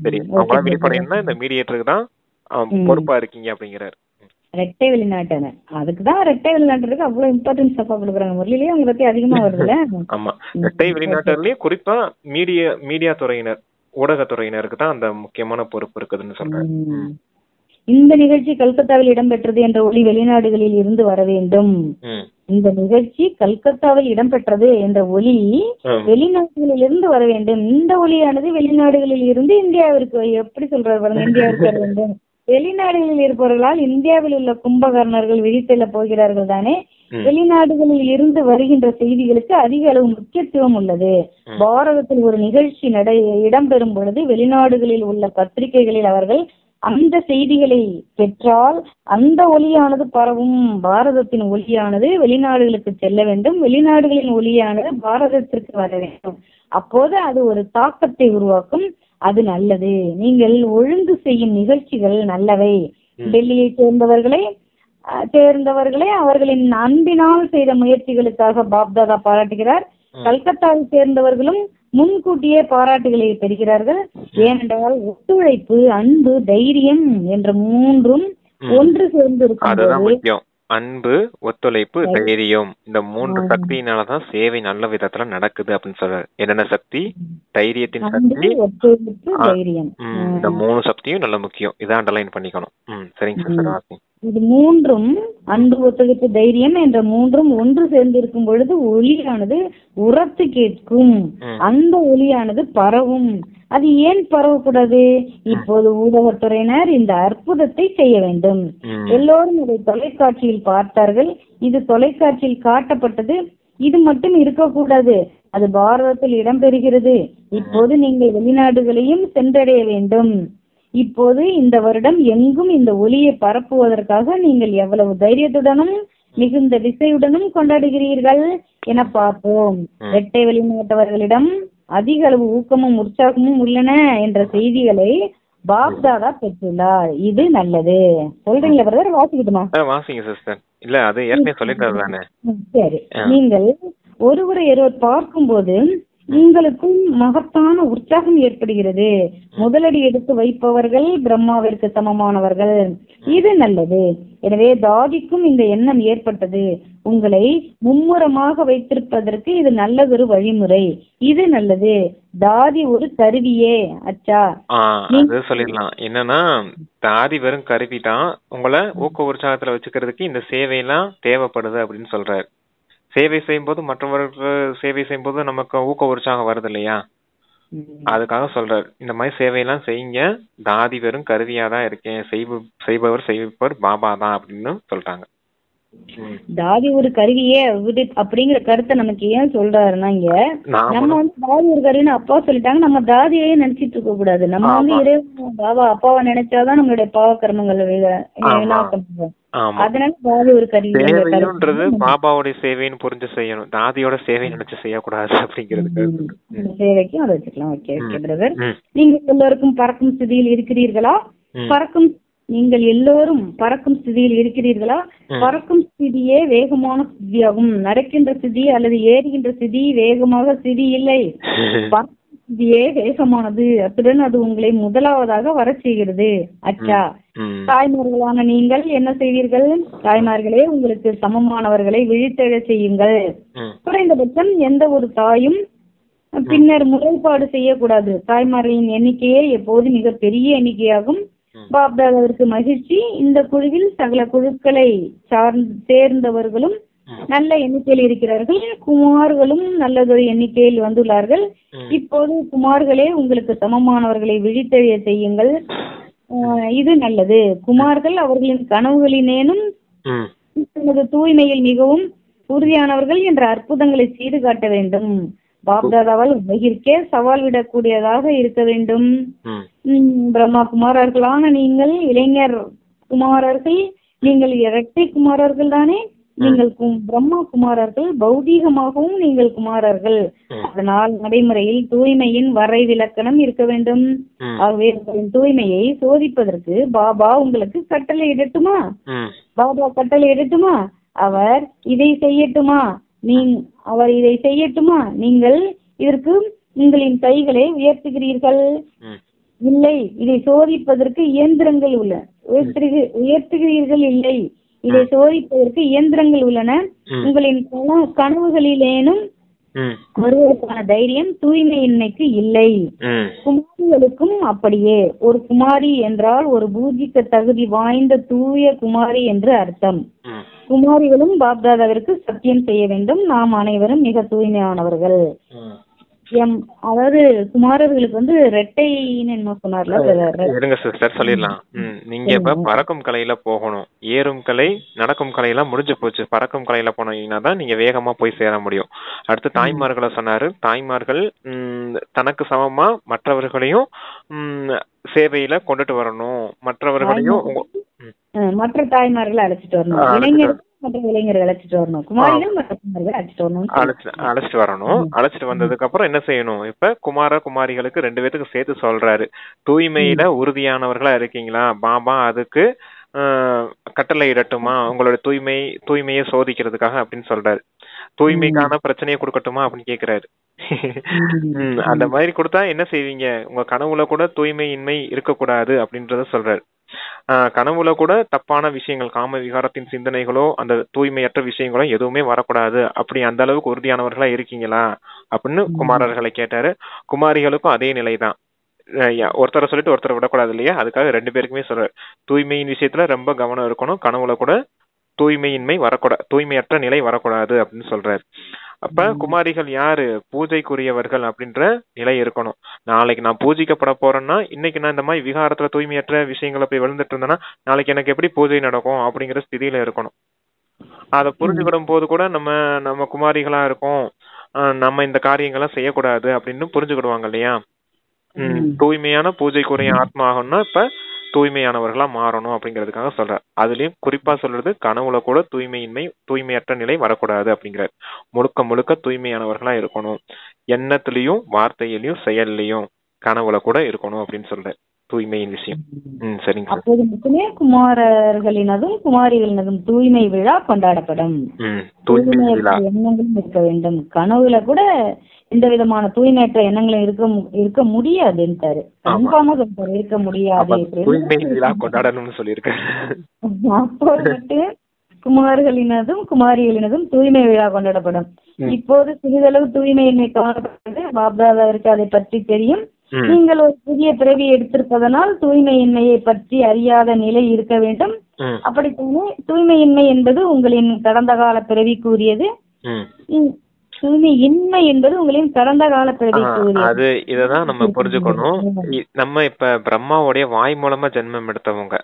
Speaker 2: சரி, அவங்க எல்லாம் வெளிப்படைன்னா இந்த மீடியேட்டருக்கு தான் பொறுப்பா இருக்கீங்க அப்படிங்கிறாரு.
Speaker 1: ரெட்டை வெளிநாட்டு, அதுக்குதான் ரெட்டை வெளிநாட்டுக்கு அவ்வளவு இம்பார்ட்டன்ஸ் கொடுக்குறாங்க. முரளிலேயே உங்களை பத்தி அதிகமா வருதுல்ல.
Speaker 2: ஆமா, ரெட்டை வெளிநாட்டுலயே குறிப்பா மீடியா துறையினர், ஊடகத்துறையினருக்கு தான் அந்த முக்கியமான பொறுப்பு இருக்குதுன்னு சொல்றாரு.
Speaker 1: இந்த நிகழ்ச்சி கல்கத்தாவில் இடம்பெற்றது என்ற ஒளி வெளிநாடுகளில் இருந்து வர வேண்டும். இந்த நிகழ்ச்சி கல்கத்தாவில் இடம்பெற்றது என்ற ஒளி வெளிநாடுகளில் இருந்து வர வேண்டும். இந்த ஒளியானது வெளிநாடுகளில் இருந்து இந்தியாவிற்கு, எப்படி சொல்றாரு பாருங்க, இந்தியாவிற்கு வர வேண்டும். வெளிநாடுகளில் இருப்பவர்களால் இந்தியாவில் உள்ள கும்பகர்ணர்கள் விழித்தெல்ல போகிறார்கள் தானே. வெளிநாடுகளில் இருந்து வருகின்ற செய்திகளுக்கு அதிக அளவு முக்கியத்துவம் உள்ளது. பாரதத்தில் ஒரு நிகழ்ச்சி இடம்பெறும் பொழுது வெளிநாடுகளில் உள்ள பத்திரிகைகளில் அவர்கள் அந்த செய்திகளை பெற்றால் அந்த ஒளியானது பரவும். பாரதத்தின் ஒளியானது வெளிநாடுகளுக்கு செல்ல வேண்டும், வெளிநாடுகளின் ஒளியானது பாரதத்திற்கு வர வேண்டும். அப்போது அது ஒரு தாக்கத்தை உருவாக்கும். அது நல்லது. நீங்கள் ஒழுங்கு செய்யும் நிகழ்ச்சிகள் நல்லவை. டெல்லியை சேர்ந்தவர்களை அவர்களின் அன்பினால் செய்த முயற்சிகளுக்காக பாப்தாதா பாராட்டுகிறார். கல்கத்தாவை சேர்ந்தவர்களும் முன்கூட்டியே பாராட்டுகளை பெறுகிறார்கள். ஏனென்றால் ஒத்துழைப்பு, அன்பு, தைரியம் என்ற மூன்றும் ஒன்று சேர்ந்து இருக்கும்.
Speaker 2: அன்பு, ஒத்துழைப்பு, தைரியம், இந்த 3 சக்தியினாலதான் சேவை நல்ல விதத்துல நடக்குது அப்படின்னு சொல்றாரு. என்னென்ன சக்தி? தைரியத்தின் சக்தி,
Speaker 1: தைரியம்.
Speaker 2: இந்த 3 சக்தியும் நல்ல முக்கியம். இதை அண்டர்லைன் பண்ணிக்கணும். சரிங்க சார்.
Speaker 1: இது மூன்றும், அன்பு, ஒத்துழைப்பு, தைரியம் என்ற மூன்றும் ஒன்று சேர்ந்து இருக்கும் பொழுது ஒலியானது உரத்து கேட்கும். அந்த ஒலியானது பரவும். அது ஏன் பரவக்கூடாது? இப்போது ஊடகத்துறையினர் இந்த அற்புதத்தை செய்ய வேண்டும். எல்லோரும் இதை தொலைக்காட்சியில் பார்த்தார்கள். இது தொலைக்காட்சியில் காட்டப்பட்டது. இது மட்டும் இருக்கக்கூடாது, அது பாரதத்தில் இடம்பெறுகிறது. இப்போது நீங்கள் வெளிநாடுகளையும் சென்றடைய வேண்டும். இப்போது இந்த வருடம் எங்கும் இந்த ஒலியை பரப்புவதற்காக நீங்கள் எவ்வளவு தைரியத்துடனும் மிகுந்த விசையுடனும் கொண்டாடுகிறீர்கள் என பார்ப்போம். இரட்டை வெளிநாட்டவர்களிடம் அதிக அளவு ஊக்கமும் உற்சாகமும் உள்ளன என்ற செய்திகளை பாப்தாதா பெற்றுள்ளார். இது நல்லது. சொல்றீங்களா பிரதர்? வாசிக்கிட்டுமா?
Speaker 2: வாசிங்க சிஸ்டர். இல்ல, அது ஏற்கனவே சொல்லிட்டாரு.
Speaker 1: சரி, நீங்கள் ஒருவரை பார்க்கும் போது உங்களுக்கும் மகத்தான உற்சாகம் ஏற்படுகிறது. முதலடி எடுத்து வைப்பவர்கள் பிரம்மாவிற்கு சமமானவர்கள். இது நல்லது. எனவே தாதிக்கும் இந்த எண்ணம் ஏற்பட்டது. உங்களை மும்முரமாக வைத்திருப்பதற்கு இது நல்லதொரு வழிமுறை. இது நல்லது. தாதி ஒரு கருவியே. அச்சா,
Speaker 2: சொல்லிடலாம். என்னன்னா, தாதி வெறும் கருவி தான். உங்களை ஊக்க உற்சாகத்துல வச்சுக்கிறதுக்கு இந்த சேவையெல்லாம் தேவைப்படுது அப்படின்னு சொல்றாரு. சேவை செய்யும் போது, மற்றவர்களுக்கு சேவை செய்யும் போது நமக்கு ஊக்க உற்சாகம் வருது இல்லையா? அதுக்காக சொல்றாரு, இந்த மாதிரி சேவையெல்லாம் செய்யுங்க. தாதி வெறும் கருவியாதான் இருக்கேன், செய்பவர் பாபா தான் அப்படின்னு சொல்றாங்க.
Speaker 1: தாதி ஒரு கருவியே அப்படிங்கிற கருத்தை நமக்கு ஏன் சொல்றாருன்னா, இங்க நம்ம தாதி ஒரு கருவின்னு அப்பா சொல்லிட்டாங்க. நம்ம தாதியே நினைச்சிட்டு இருக்க கூடாது. நம்ம இறைவன் பாபா அப்பாவை நினைச்சாதான் நம்மளுடைய பாவ கர்மங்கள் அதனால தாதி ஒரு கருவின்றது
Speaker 2: பாபாவுடைய சேவைன்னு புரிஞ்சு செய்யணும். தாதியோட சேவை நினைச்சு செய்யக்கூடாது அப்படிங்கிறது
Speaker 1: சேவைக்கும் அதை வச்சுக்கலாம். Okay okay brother. நீங்க எல்லோருக்கும் பறக்கும் ஸ்திதியில் இருக்கிறீர்களா? நீங்கள் எல்லோரும் பறக்கும் ஸ்திதியில் இருக்கிறீர்களா? பறக்கும் ஸ்திதியே வேகமான ஸ்திதியாகும். நடக்கின்ற ஸ்திதி அல்லது ஏறுகின்ற ஸ்திதி வேகமாக ஸ்திதி இல்லை. பறக்கும் ஸ்திதியே வேகமானது. அத்துடன் அது உங்களை முதலாவதாக வர செய்கிறது. அச்சா, தாய்மார்களான நீங்கள் என்ன செய்வீர்கள்? தாய்மார்களே, உங்களுக்கு சமமானவர்களை விழித்தெழ செய்யுங்கள். குறைந்தபட்சம் எந்த ஒரு தாயும் பின்னர் முறைப்பாடு செய்யக்கூடாது. தாய்மார்களின் எண்ணிக்கையே எப்போது மிக பெரிய எண்ணிக்கையாகும். பாப்தாதாவிற்கு மகிழ்ச்சி. இந்த குழுவில் சகல குழுக்களை சேர்ந்தவர்களும் நல்ல எண்ணிக்கையில் இருக்கிறார்கள். குமார்களும் நல்லதொரு எண்ணிக்கையில் வந்துள்ளார்கள். இப்போது குமார்களே, உங்களுக்கு சமமானவர்களை விழித்தெழ செய்யுங்கள். இது நல்லது. குமார்கள் அவர்களின் கனவுகளினேனும் தனது தூய்மையில் மிகவும் உறுதியானவர்கள் என்ற அற்புதங்களை செய்து காட்ட வேண்டும். பாப்தாதாவால் உலகிற்கே சவால் விடக்கூடியதாக இருக்க வேண்டும். பிரம்மா குமாரர்களான நீங்கள் இளைஞர் குமாரர்கள், நீங்கள் இரட்டை குமாரர்கள் தானே? நீங்கள் பிரம்மா குமாரர்கள், பௌதீகமாகவும் நீங்கள் குமாரர்கள். அதனால் நடைமுறையில் தூய்மையின் வரைவிலக்கணம் இருக்க வேண்டும். ஆகவே உங்களின் தூய்மையை சோதிப்பதற்கு பாபா உங்களுக்கு கட்டளை இடட்டுமா? அவர் இதை செய்யட்டுமா? நீங்கள் இதற்கு உங்களின் கைகளை உயர்த்துகிறீர்கள்? இல்லை. இதை சோதிப்பதற்கு இயந்திரங்கள் உயர்த்துகிறீர்கள்? இல்லை. இதை சோதிப்பதற்கு இயந்திரங்கள் உள்ளன. உங்களின் கனவுகளிலேனும் வருவதற்கான தைரியம் தூய்மையின்மைக்கு இல்லை. குமாரிகளுக்கும் அப்படியே. ஒரு குமாரி என்றால் ஒரு பூஜிக்க தகுதி வாய்ந்த தூய குமாரி என்று அர்த்தம். குமாரிகளும் பாப்தாதாவிற்கு சத்தியம் செய்ய வேண்டும், நாம் அனைவரும் மிக தூய்மையானவர்கள். அதாவது குமாரர்களுக்கு ரெட்டைன்னு என்ன சொன்னார்ல,
Speaker 2: இருங்க சிஸ்டர் சொல்லிடலாம். நீங்க இப்ப பறக்கும் கலையில போகணும். ஏறும் கலை, நடக்கும் கலையெல்லாம் முடிஞ்சு போச்சு. பறக்கும் கலையில போனீங்கன்னா தான் நீங்க வேகமா போய் சேர முடியும். அடுத்து தாய்மார்களை சொன்னாரு. தாய்மார்கள் தனக்கு சமமா மற்றவர்களையும் சேவையில கொண்டுட்டு வரணும். மற்ற தாய்மார்களை
Speaker 1: அழைச்சிட்டு வரணும். இளைஞர் மற்ற இளைஞர்கள் அழைச்சிட்டு வரணும். குமாரிகள் மற்ற குமாரிகள் அழைச்சிட்டு வரணும்.
Speaker 2: அழைச்சிட்டு வரணும். அழைச்சிட்டு வந்ததுக்கு அப்புறம் என்ன செய்யணும்? இப்ப குமார குமாரிகளுக்கு 2 பேத்துக்கு சேர்த்து சொல்றாரு. தூய்மையில உறுதியானவர்களா இருக்கீங்களா? பாபா அதுக்கு கட்டளை இடட்டுமா உங்களோட தூய்மையை சோதிக்கிறதுக்காக அப்படின்னு சொல்றாரு. தூய்மைக்கான பிரச்சனையை கொடுக்கட்டுமா அப்படின்னு கேக்குறாரு. அந்த மாதிரி கொடுத்தா என்ன செய்வீங்க? உங்க கனவுல கூட தூய்மையின்மை இருக்கக்கூடாது அப்படின்றத சொல்றாரு. கனவுல கூட தப்பான விஷயங்கள், காம விகாரத்தின் சிந்தனைகளோ அந்த தூய்மையற்ற விஷயங்களோ எதுவுமே வரக்கூடாது. அப்படி அந்த அளவுக்கு உறுதியானவர்களா இருக்கீங்களா அப்படின்னு குமாரர்களை கேட்டாரு. குமாரிகளுக்கும் அதே நிலைதான். ஒருத்தரை சொல்லிட்டு ஒருத்தரை விடக்கூடாது இல்லையா? அதுக்காக 2 பேருக்குமே சொல்றாரு. தூய்மையின் விஷயத்துல ரொம்ப கவனம் இருக்கணும். கனவுல கூட தூய்மையின்மை வரக்கூடாது, தூய்மையற்ற நிலை வரக்கூடாது அப்படின்னு சொல்றாரு. அப்ப குமாரிகள் யாரு? பூஜைக்குரியவர்கள் அப்படின்ற நிலை இருக்கணும். நாளைக்கு நான் பூஜிக்கப்பட போறேன்னா, இன்னைக்கு நான் இந்த மாதிரி விகாரத்துல தூய்மையற்ற விஷயங்களை போய் விழுந்துட்டு இருந்தேன்னா நாளைக்கு எனக்கு எப்படி பூஜை நடக்கும் அப்படிங்கிற ஸ்திதியில இருக்கணும். அதை புரிஞ்சுக்கிடும் போது கூட நம்ம குமாரிகளா இருக்கோம், நம்ம இந்த காரியங்கள்லாம் செய்யக்கூடாது அப்படின்னு புரிஞ்சுக்கிடுவாங்க இல்லையா? தூய்மையான பூஜைக்குரிய ஆத்மா ஆகணும்னா இப்ப தூய்மையானவர்களா மாறணும் அப்படிங்கிறதுக்காக சொல்றார். அதுலயும் குறிப்பா சொல்றது கனவுல கூட தூய்மையற்ற நிலை வரக்கூடாது அப்படிங்கிறார். முழுக்க முழுக்க தூய்மையானவர்களா இருக்கணும். எண்ணத்திலையும் வார்த்தையிலையும் செயல்லையும் கனவுல கூட இருக்கணும் அப்படின்னு சொல்ற தூய்மையின் விஷயம். சரிங்க.
Speaker 1: அப்போது மட்டுமே குமாரர்களினதும் குமாரிகளினதும் தூய்மை விழா கொண்டாடப்படும். எண்ணங்களும் இருக்க வேண்டும். கனவுல கூட எந்த விதமான தூய்மையற்ற எண்ணங்களும் இருக்க முடியாதுன்றாரு. கன்ஃபார்மா சொல்றாரு, இருக்க முடியாது. அப்போது மட்டும் குமார்களினதும் குமாரிகளினதும் தூய்மை விழா கொண்டாடப்படும். இப்போது சிறிதளவு தூய்மையின்மை காணப்படுகிறது. பாப்தாதாவிற்கு அதை பற்றி தெரியும். நீங்கள் ஒரு புதிய பிறவி எடுத்திருப்பதனால் தூய்மையின்மையை பற்றி அறியாத நிலை இருக்க வேண்டும். அப்படித்தானே? தூய்மையின்மை என்பது உங்களின் கடந்த கால பிறவி கூறியது. தூய்மையின்மை என்பது உங்களின் கடந்த கால பிறவி கூறியது.
Speaker 2: அது இததான் நம்ம புரிஞ்சுக்கணும். நம்ம இப்ப பிரம்மாவுடைய வாய் மூலமா ஜென்மம் எடுத்தவங்க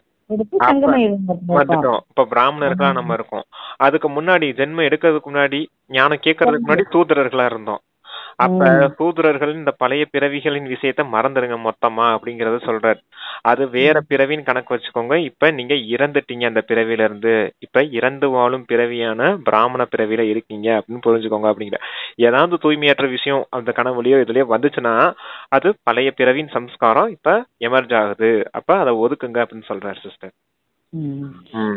Speaker 2: வந்துட்டோம். இப்ப பிராமணர்களா நம்ம இருக்கோம். அதுக்கு முன்னாடி ஜென்மம் எடுக்கிறதுக்கு முன்னாடி, ஞானம் கேட்கறதுக்கு முன்னாடி சூத்திரர்களா இருந்தோம். அப்ப சூத்திரர்கள் இந்த பழைய பிறவிகளின் விஷயத்த மறந்துடுங்க மொத்தமா அப்படிங்கறத சொல்றாரு. அது வேற பிறவின்னு கணக்கு வச்சுக்கோங்க. இப்ப நீங்க இறந்துட்டீங்க அந்த பிறவில இருந்து. இப்ப இறந்து வாழும் பிறவியான பிராமண பிறவில இருக்கீங்க அப்படின்னு புரிஞ்சுக்கோங்க அப்படிங்கிற. ஏதாவது தூய்மையற்ற விஷயம் அந்த கனவுலயோ இதுலயோ வந்துச்சுன்னா அது பழைய பிறவின் சம்ஸ்காரம் இப்ப எமர்ஜ் ஆகுது. அப்ப அதை ஒதுக்குங்க அப்படின்னு சொல்றாரு சிஸ்டர்.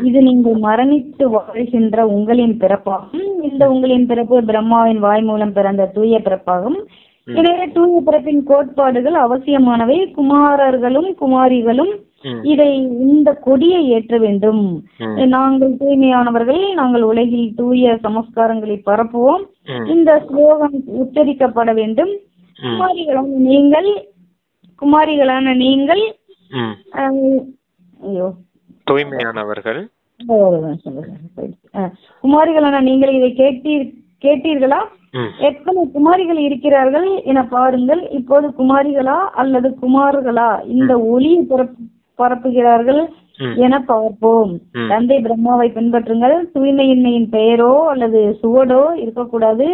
Speaker 1: இது நீங்கள் மரணித்து வாழ்கின்ற உங்களின் பிறப்பாகும். இந்த உங்களின் பிறப்பு பிரம்மாவின் வாய் மூலம் பிறந்த தூய பிறப்பாகும். எனவே தூய பிறப்பின் கோட்பாடுகள் அவசியமானவை. குமாரர்களும் குமாரிகளும் இந்த கொடியை ஏற்ற வேண்டும். நாங்கள் தூய்மையானவர்கள், நாங்கள் உலகில் தூய சமஸ்காரங்களை பரப்புவோம். இந்த ஸ்லோகம் உச்சரிக்கப்பட வேண்டும். குமாரிகளான நீங்கள்
Speaker 2: தூய்மையானவர்கள்,
Speaker 1: குமாரிகளான நீங்கள் இதை கேட்டீர்களா? எத்தனை குமாரிகள் இருக்கிறார்கள் என பாருங்கள். இப்போது குமாரிகளா அல்லது குமார்களா இந்த ஒளியை பரப்புகிறார்கள் என பார்ப்போம். தந்தை பிரம்மாவை பின்பற்றுங்கள். தூய்மையின்மையின் பெயரோ அல்லது சுவடோ இருக்கக்கூடாது.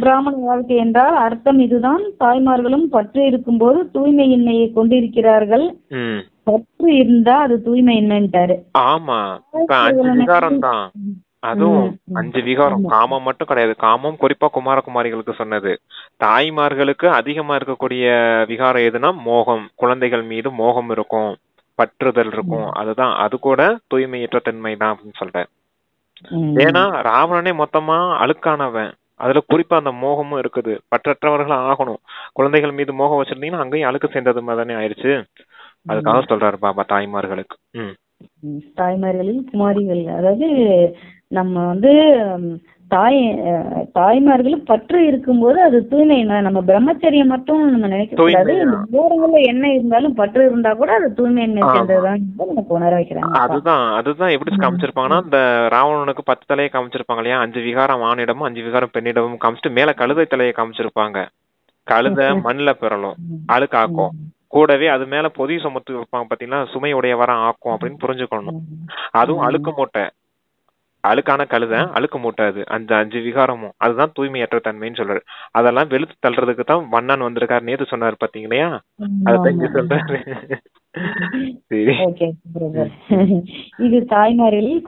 Speaker 1: பிராமண வாழ்க்கை என்றால் அர்த்தம் இதுதான். தாய்மார்களும் பற்று இருக்கும் போது தூய்மையின்மையை கொண்டிருக்கிறார்கள். பற்று இருந்தா அது தூய்மையின்மைன்ட்டாரு.
Speaker 2: ஆமா, 5 விகாரம் தான். அதுவும் 5 விகாரம். காமம் மட்டும் கிடையாது. காமம் குறிப்பா குமாரகுமாரிகளுக்கு சொன்னது. தாய்மார்களுக்கு அதிகமா இருக்கக்கூடிய விகாரம் எதுனா மோகம். குழந்தைகள் மீது மோகம் இருக்கும், பற்றுதல் இருக்கும். அதுதான், அது கூட தூய்மையற்ற தன்மை தான் அப்படின்னு சொல்றேன். ஏன்னா ராவணனே மொத்தமா அழுக்கானவன். அதுல குறிப்பா அந்த மோகமும் இருக்குது. பற்றற்றவர்களா ஆகணும். குழந்தைகள் மீது மோகம் வச்சிருந்தீங்கன்னா அங்கேயும் அழுக்கு சேர்ந்தது மாதிரிதானே ஆயிடுச்சு. அதுக்காக சொல்றாரு பாபா தாய்மார்களுக்கு.
Speaker 1: தாய்மார்களில் குமாரிகள், அதாவது நம்ம தாய்மார்களும் பற்று இருக்கும்போது அது தூய்மை. நம்ம பிரம்மச்சரியம் மட்டும் நம்ம நினைக்க கூடாது. தூரங்கள்ல என்ன இருந்தாலும் பற்று இருந்தா கூட அது தூய்மையின்மை சேர்ந்ததுதான் நமக்கு உணர வைக்கிறாங்க.
Speaker 2: அதுதான் எப்படி காமிச்சிருப்பாங்கன்னா, இந்த ராவணனுக்கு 10 தலையை காமிச்சிருப்பாங்க இல்லையா? 5 விகாரம் ஆணிடமும் 5 விகாரம் பெண்ணிடமும் காமிச்சிட்டு மேல கழுதை தலையை காமிச்சிருப்பாங்க. கழுதை மண்ணுல பிறலும், அழுக்காக்கும். கூடவே அது மேல பொதி சுமத்து வைப்பாங்க பாத்தீங்கன்னா, சுமையுடைய வர ஆக்கும் அப்படின்னு புரிஞ்சுக்கணும். அதுவும் அழுக்கு மூட்டை, அழுக்கான கழுதை அழுக்கு மூட்டை. அது அந்த 5 விகாரமும் அதுதான் தூய்மையற்ற தன்மைன்னு சொல்றாரு. அதெல்லாம் வெளுத்து தள்ளுறதுக்கு தான் வண்ணான் வந்திருக்காரு நேத்து சொன்னாரு பாத்தீங்களா? அதான் இங்க சொல்றாரு. சரி.
Speaker 1: Okay brother. இது தாய்மார்களில்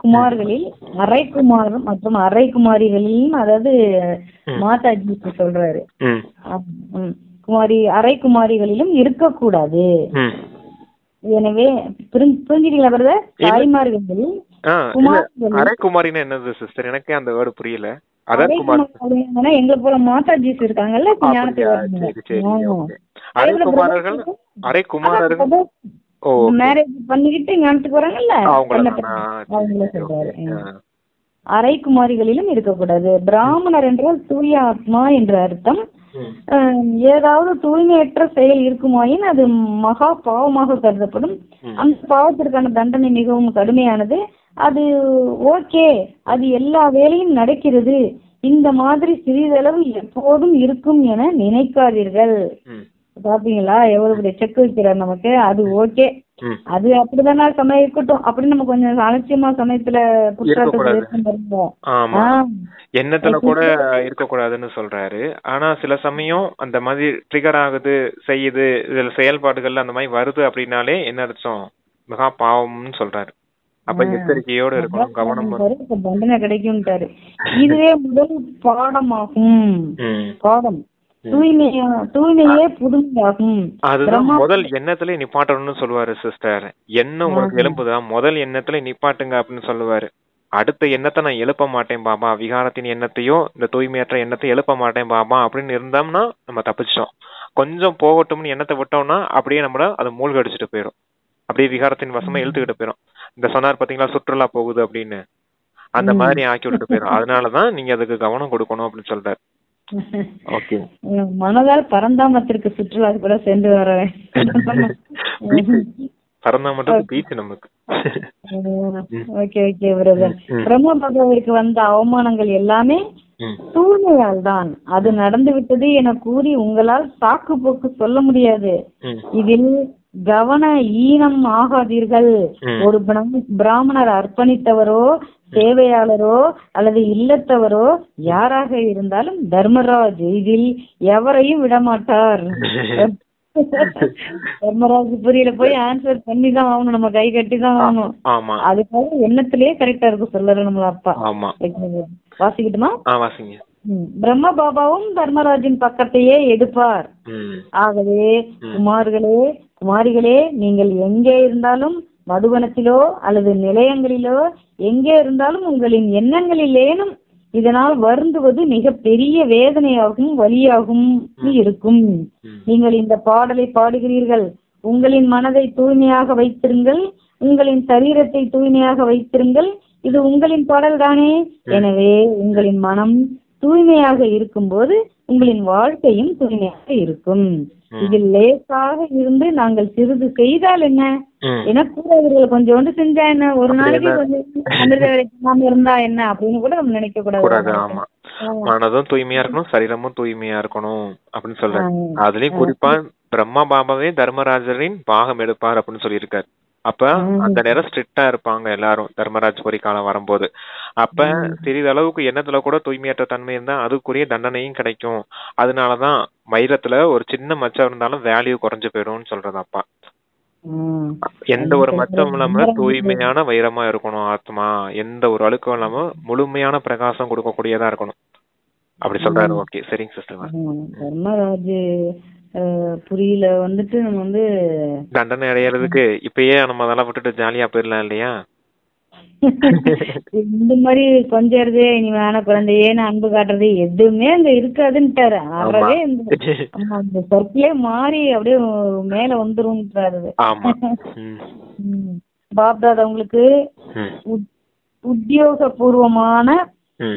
Speaker 1: குமார்களில் அரைக்குமார் மற்றும் அரைக்குமாரிகளில், அதாவது மாதாஜி சொல்றாரு,
Speaker 2: ம்
Speaker 1: அரைக்குமாரிகளிலும் இருக்கக்கூடாது. எனவே புரிஞ்சுட்டீங்களா பிரதர்? தாய்மார்களில்
Speaker 2: அரைக்குமாரின்னு என்னது சிஸ்டர்? எனக்கே அந்த வேர்டு புரியல.
Speaker 1: எங்களை போல மாதாஜிஸ் இருக்காங்கல்ல, மேரேஜ் பண்ணிக்கிட்டு ஞானத்துக்கு வராங்கல்ல, அவங்கள சொல்றாரு. அரைக்குமாரிகளிலும் இருக்கக்கூடாது. பிராமணர் என்றால் தூய ஆத்மா என்ற அர்த்தம். ஏதாவது தூய்மையற்ற செயல் இருக்குமாயின் அது மகா பாவமாக கருதப்படும். அந்த பாவத்திற்கான தண்டனை மிகவும் கடுமையானது. அது ஓகே, அது எல்லா வேலையும் நடக்கிறது, இந்த மாதிரி சிறிதளவு எப்போதும் இருக்கும் என நினைக்காதீர்கள். பாத்தீங்களா எவ்வளவு பெரிய செக் வைக்கிறார் நமக்கு. அது ஓகே, அது அப்படிதானா சமயம் இருக்கட்டும் அப்படின்னு நம்ம கொஞ்சம் அலட்சியமா சமயத்துல
Speaker 2: எண்ணத்துல கூட இருக்கக்கூடாதுன்னு சொல்றாரு. ஆனா சில சமயம் அந்த மாதிரி ட்ரிகர் ஆகுது, செய்யுது, இதுல செயல்பாடுகள்ல அந்த மாதிரி வருது அப்படின்னாலே என்ன அர்த்தம்? மகா பாவம்னு சொல்றாரு. அப்ப எச்சரிக்கையோட இருக்கணும், கவனம்
Speaker 1: தண்டனை கிடைக்கும்ட்டாரு. இதுவே முதல் பாடமாகும். பாடம் தூய்மையே புதுமையாகும்.
Speaker 2: அதுதான் முதல் எண்ணத்துல நிப்பாட்டணும்னு சொல்லுவாரு சிஸ்டர். எண்ணம் உங்களுக்கு எழுப்புதா, முதல் எண்ணத்துல நிப்பாட்டுங்க அப்படின்னு சொல்லுவாரு. அடுத்த எண்ணத்தை நான் எழுப்ப மாட்டேன் பாபா, விகாரத்தின் எண்ணத்தையோ இந்த தூய்மையற்ற எண்ணத்தை எழுப்ப மாட்டேன் பாபா அப்படின்னு இருந்தோம்னா நம்ம தப்பிச்சிட்டோம். கொஞ்சம் போகட்டும்னு எண்ணத்தை விட்டோம்னா அப்படியே நம்மள அதை மூழ்க அடிச்சுட்டு போயிடும், அப்படியே விகாரத்தின் வசமா இழுத்துக்கிட்டு போயிடும். இந்த சொன்னார் பாத்தீங்களா சுற்றுலா போகுது அப்படின்னு, அந்த மாதிரி ஆக்கி விட்டுட்டு போயிடும். அதனாலதான் நீங்க அதுக்கு கவனம் கொடுக்கணும் அப்படின்னு சொல்றாரு.
Speaker 1: மனதால் பரந்தாமத்திற்கு சுற்றுலா கூட சென்று வரேன். பிரம்ம பகவானுக்கு வந்த அவமானங்கள் எல்லாமே தூய்மையால் தான் அது நடந்து விட்டது என கூறி உங்களால் சாக்கு போக்கு சொல்ல முடியாது. இதில் கவன ஈனம் ஆகாதீர்கள். ஒரு பிராமணர் அர்ப்பணித்தவரோ சேவையாளரோ அல்லது இல்லத்தவரோ யாராக இருந்தாலும் தர்மராஜ் இதில் எவரையும் விடமாட்டார். தர்மராஜ் புரியல போய் ஆன்சர் பண்ணிதான் ஆகணும், நம்ம கை கட்டி தான் ஆகணும். அதுக்காக எண்ணத்திலேயே கரெக்டா இருக்கும் சொல்லற நம்மள அப்பா. வாசிக்கிட்டுமா? பிரம்ம பாபாவும் தர்மராஜின் பக்கத்தையே எடுப்பார். ஆகவே குமாரிகளே நீங்கள் எங்கே இருந்தாலும், மதுவனத்திலோ அல்லது நிலையங்களிலோ எங்கே இருந்தாலும் உங்களின் எண்ணங்களிலேனும் இதனால் வருந்துவது மிக பெரிய வேதனையாகவும் வலியாகவும் இருக்கும். நீங்கள் இந்த பாடலை பாடுகிறீர்கள். உங்களின் மனதை தூய்மையாக வைத்திருங்கள், உங்களின் சரீரத்தை தூய்மையாக வைத்திருங்கள். இது உங்களின் பாடல் தானே. எனவே உங்களின் மனம் தூய்மையாக இருக்கும் போது உங்களின் வாழ்க்கையும் தூய்மையாக இருக்கும். இதில் லேசாக இருந்து நாங்கள் சிறிது செய்தால் என்ன, எனக்கு கூட இவர்கள் கொஞ்சோண்டு செஞ்சா என்ன, ஒரு நாளைக்கு கொஞ்சம் இருந்தா என்ன அப்படின்னு கூட நம்ம நினைக்க கூடாது.
Speaker 2: மனதும் தூய்மையா இருக்கணும், சரீரமும் தூய்மையா இருக்கணும் அப்படின்னு சொல்றாரு. அதுலயும் குறிப்பா பிரம்மா பாபாவே தர்மராஜரின் பாகம் எடுப்பார் அப்படின்னு சொல்லியிருக்காரு. அப்ப அந்த நேரம் ஸ்ட்ரிக்டா இருப்பாங்க எல்லாரும் தர்மராஜ் பொறி காலம் வரும்போது. அப்ப சிறிதளவுக்கு எண்ணத்துல கூட தூய்மையற்ற தன்மை இருந்தா அதுக்குரிய தண்டனையும் கிடைக்கும். அதனாலதான் வைரத்துல ஒரு சின்ன மச்சம் இருந்தாலும் வேல்யூ குறைஞ்சு போயிடும்னு சொல்றது அப்பா. எந்த ஒரு மச்சம் இல்லாம தூய்மையான வைரமா இருக்கணும் ஆத்மா, எந்த ஒரு அழுக்கம் இல்லாம முழுமையான பிரகாசம் கொடுக்கக்கூடியதா இருக்கணும் அப்படி சொல்றாரு. ஓகே, சரிங்க சிஸ்டர்.
Speaker 1: தர்மராஜ் புரியல வந்துட்டு நம்ம வந்து
Speaker 2: தண்டனை அடையிறதுக்கு இப்பயே நம்ம அதெல்லாம் விட்டுட்டு ஜாலியா போயிடலாம் இல்லையா?
Speaker 1: இந்த மாதிரி கொஞ்சறது இனிமையான குழந்தையேன்னு அன்பு காட்டுறது எதுவுமே அங்க இருக்காதுன்ட்டாரு. அறவே அந்த சர்க்கிளே மாறி அப்படியே மேல வந்துரும்ன்றாரு. பாப்தாதா உங்களுக்கு உத்தியோகபூர்வமான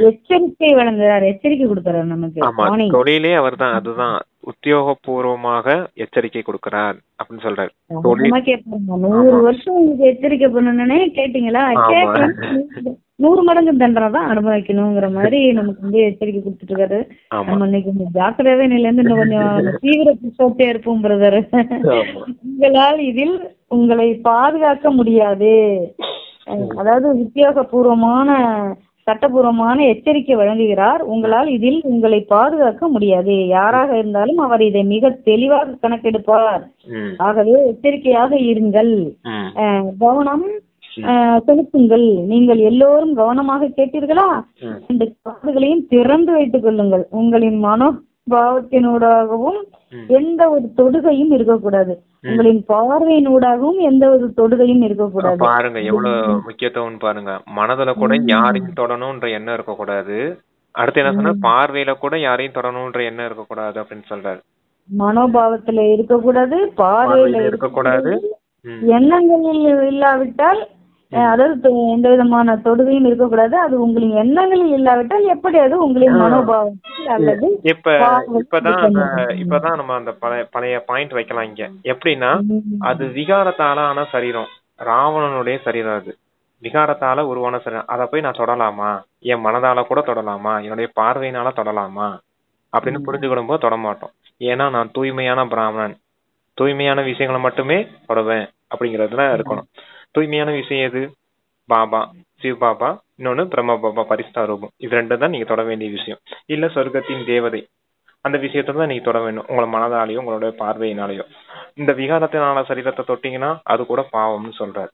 Speaker 1: எச்சரிக்கை வழங்குறாரு, எச்சரிக்கை கொடுக்கறாரு நமக்கு.
Speaker 2: தொழிலே அவர் தான், அதுதான் உத்தியோகபூர்வமாக எச்சரிக்கை கொடுக்கிறார் அப்படின்னு சொல்றாரு.
Speaker 1: 100 வருஷம் உங்களுக்கு எச்சரிக்கை பண்ணணும்னே கேட்டீங்களா, 100 மடங்கு தண்டனை தான் அனுபவிக்கணுங்கிற மாதிரி நமக்கு வந்து எச்சரிக்கை கொடுத்துட்டு இருக்காரு. நம்ம இன்னைக்கு ஜாக்கிரதையாவே நிலையில இன்னும் கொஞ்சம் தீவிர புத்தகத்தே இருப்போம் பிரதர். உங்களால் இதில் உங்களை பாதுகாக்க முடியாது. அதாவது உத்தியோகபூர்வமான சட்டபூர்வமான எச்சரிக்கை வழங்குகிறார். உங்களால் இதில் உங்களை பாதுகாக்க முடியாது. யாராக இருந்தாலும் அவர் இதை மிக தெளிவாக கணக்கெடுப்பார். ஆகவே எச்சரிக்கையாக இருங்கள், கவனம் செலுத்துங்கள். நீங்கள் எல்லோரும் கவனமாக கேட்டீர்களா? இந்த காதுகளையும் திறந்து வைத்துக் கொள்ளுங்கள். உங்களின் மனோபாவத்தினூடாகவும் எந்த ஒரு தொடுகையும் இருக்கக்கூடாது. உங்களின் பார்வையினூடாகவும் எந்த ஒரு தொடுகையும் இருக்கக்கூடாது.
Speaker 2: பாருங்க எவ்வளவு முக்கியத்துவம் பாருங்க. மனதுல கூட யாரையும் தொடணும்ன்ற எண்ணம் இருக்கக்கூடாது. அடுத்து என்ன சொன்னா, பார்வையில கூட யாரையும் தொடணும்ன்ற எண்ணம் இருக்கக்கூடாது அப்படின்னு சொல்றாரு.
Speaker 1: மனோபாவத்துல இருக்கக்கூடாது, பார்வையில இருக்கக்கூடாது, எண்ணங்களில் இல்லாவிட்டால், அதாவது எந்த விதமான தொடுகையும் இருக்கக்கூடாது. அது உங்களின் எண்ணங்களில் இல்லாவிட்டால் எப்படி அது உங்களின் மனோபாவத்தில் அல்லது
Speaker 2: இப்பதான் நம்ம அந்த பழைய பாயிண்ட் வைக்கலாம் இங்க. எப்படின்னா, அது விகாரத்தால ஆன சரீரம், ராவணனுடைய சரீரம். அது விகாரத்தால உருவான சரீரம். அதை போய் நான் தொடலாமா? என் மனதால கூட தொடலாமா? என்னுடைய பார்வையினால தொடலாமா அப்படின்னு புரிஞ்சுக்கிடும் போது தொடமாட்டோம். ஏன்னா நான் தூய்மையான பிராமணன், தூய்மையான விஷயங்களை மட்டுமே தொடுவேன் அப்படிங்கறதுல இருக்கணும். தூய்மையான விஷயம் எது? பாபா, சிவ பாபா, இன்னொன்னு பிரம்ம பாபா பரிசுத்த ரூபம். இது ரெண்டு தான் நீங்க தொட வேண்டிய விஷயம். இல்ல சொர்க்கத்தின் தேவதை, அந்த விஷயத்த தான் நீங்க தொட வேண்டும், உங்களை மனதாலேயோ உங்களோட பார்வையினாலேயோ. இந்த விகாரத்தினால சரீரத்தை தொட்டீங்கன்னா அது கூட பாவம்னு சொல்றாரு.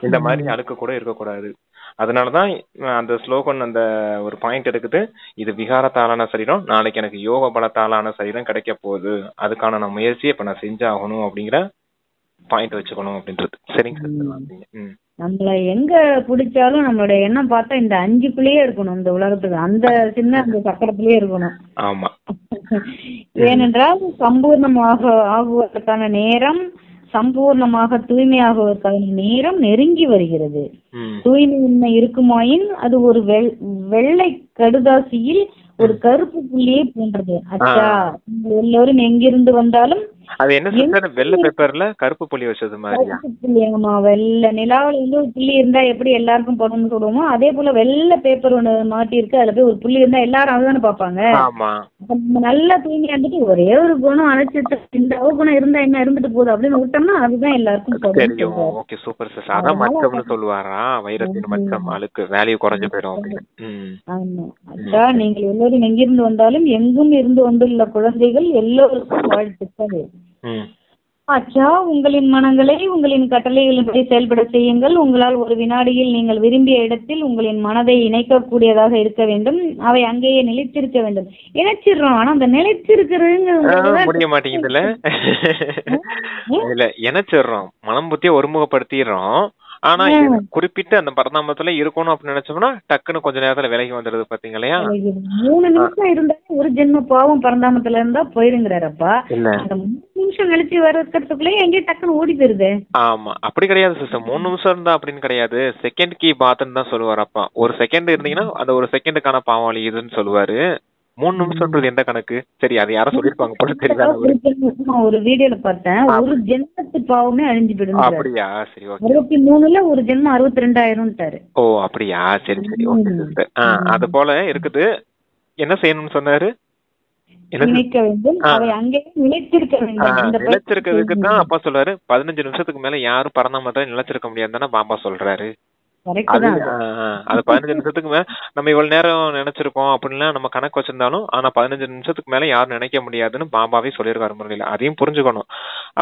Speaker 2: இந்த மாதிரி அழுக்கு கூட இருக்கக்கூடாது. அதனாலதான் அந்த ஸ்லோகன் அந்த ஒரு பாயிண்ட் எடுக்குது. இது விகாரத்தாலான சரீரம், நாளைக்கு எனக்கு யோக பலத்தாலான சரீரம் கிடைக்க போகுது, அதுக்கான நான் முயற்சியை இப்ப நான் செஞ்சாகணும் அப்படிங்கிற பாயிண்ட் வச்சுக்கணும் அப்படின்றது. சரிங்க.
Speaker 1: நம்மள எங்க பிடிச்சாலும் நம்மளோட எண்ணம் பார்த்தா இந்த 5க்குள்ளேயே இருக்கணும், இந்த உலகத்துக்கு அந்த சின்ன அந்த சக்கரத்திலேயே இருக்கணும்.
Speaker 2: ஆமா.
Speaker 1: ஏனென்றால் சம்பூர்ணமாக ஆகுவதற்கான நேரம், சம்பூர்ணமாக தூய்மையாகுவதற்கான நேரம் நெருங்கி வருகிறது. தூய்மையின்மை இருக்குமாயின் அது ஒரு வெள்ளை கடுதாசியில் ஒரு கருப்பு புள்ளியே போன்றது. அச்சா, எல்லோரும் எங்கிருந்து வந்தாலும்
Speaker 2: அது என்ன சொல்ற, வெள்ளை பேப்பர்ல கருப்பு புள்ளி வச்சது மாதிரி.
Speaker 1: ஆமா, வெள்ளை நிலாவில ஒரு புள்ளி இருந்தா எப்படி எல்லாருக்கும் போடணும்னு சொல்லுவோமோ, அதே போல வெள்ளை பேப்பர் ஒண்ணு மாட்டி இருக்கு, அதுல போய் ஒரு புள்ளி இருந்தா எல்லாரும் அதுதானே பாப்பாங்க. நம்ம நல்லா தூய்மையா இருந்துட்டு ஒரே ஒரு குணம் அழைச்சிட்டு இந்த குணம் இருந்தா என்ன இருந்துட்டு போகுது அப்படின்னு விட்டோம்னா அதுதான் எல்லாருக்கும்
Speaker 2: தெரியும். Okay, super sir. அதான் மச்சம்னு சொல்லுவாரா, வைரத்தின் மச்சம், அழுக்கு வேல்யூ குறைஞ்சு போயிடும் அப்படின்னு.
Speaker 1: ஆமா, அதான் நீங்கள் எல்லோரும் எங்கிருந்து வந்தாலும் எங்கும் இருந்து வந்துள்ள குழந்தைகள் எல்லோருக்கும் வாழ்த்துக்கள். அச்சா, உங்களின் மனங்களை உங்களின் கட்டளைகளின்படி செயல்பட செய்யுங்கள். உங்களால் ஒரு வினாடியில் நீங்கள் விரும்பிய இடத்தில் உங்களின் மனதை இணைக்கக்கூடியதாக இருக்க வேண்டும். அவை அங்கேயே நிலைத்திருக்க வேண்டும். இணைச்சிடுறோம், ஆனா அந்த நிலைச்சிருக்கிறது
Speaker 2: முடிய மாட்டேங்குதுல. இல்ல, இணைச்சிடுறோம், மனம் புத்திய ஒருமுகப்படுத்திடுறோம். ஆனா குறிப்பிட்ட அந்த பரிணாமத்துல இருக்கணும் அப்படின்னு நினைச்சோம்னா டக்குன்னு கொஞ்ச நேரத்துல விலகி வந்துடுது. பாத்தீங்களா,
Speaker 1: 3 நிமிஷம் இருந்தாலும் ஒரு ஜென்ம பாவம் பரிணாமத்துல இருந்தா போயிருங்கிறாரப்பா. அந்த 3 நிமிஷம் கழிச்சு வர்றதுக்குள்ளே எங்கேயும் டக்குன்னு ஓடி போயிருது.
Speaker 2: ஆமா, அப்படி கிடையாது சிஸ்டர். 3 நிமிஷம் இருந்தா அப்படின்னு கிடையாது. செகண்ட் கீ பாத்துன்னு தான் சொல்லுவாரு அப்பா. ஒரு செகண்ட் இருந்தீங்கன்னா அந்த ஒரு செகண்டுக்கான பாவம் அழியுதுன்னு சொல்லுவாரு. 3 நிமிஷம்ன்றது எந்த கணக்கு? சரி, அது யாரும் சொல்லிருப்பாங்க போல தெரியல.
Speaker 1: ஒரு வீடியோல பார்த்தேன், ஒரு ஜென்மத்து பாவமே அழிஞ்சு போயிடும்.
Speaker 2: அப்படியா? சரி, ஓகே.
Speaker 1: 63ல ஒரு ஜென்மம் 62,000.
Speaker 2: ஓ, அப்படியா? சரி சரி, ஓகே சிஸ்டர். அது போல இருக்குது. என்ன செய்யணும்னு சொன்னாரு?
Speaker 1: நினைக்க வேண்டும், அவை அங்கே நிலைத்திருக்க வேண்டும்.
Speaker 2: நிலைச்சிருக்கிறதுக்கு தான் அப்பா சொல்றாரு. 15 நிமிஷத்துக்கு மேல யாரும் பரந்தாமத்துல நிலைச்சிருக்க முடியாதுன்னு பாப்பா சொல்றாரு. அது 15 நிமிஷத்துக்கு மேல நம்ம இவ்வளவு நேரம் நினைச்சிருக்கோம் அப்படின்லாம் நம்ம கணக்கு வச்சிருந்தாலும், ஆனா 15 நிமிஷத்துக்கு மேல யாரும் நினைக்க முடியாதுன்னு பாபாவே சொல்லியிருக்காரு முறையில. அதையும் புரிஞ்சுக்கணும்.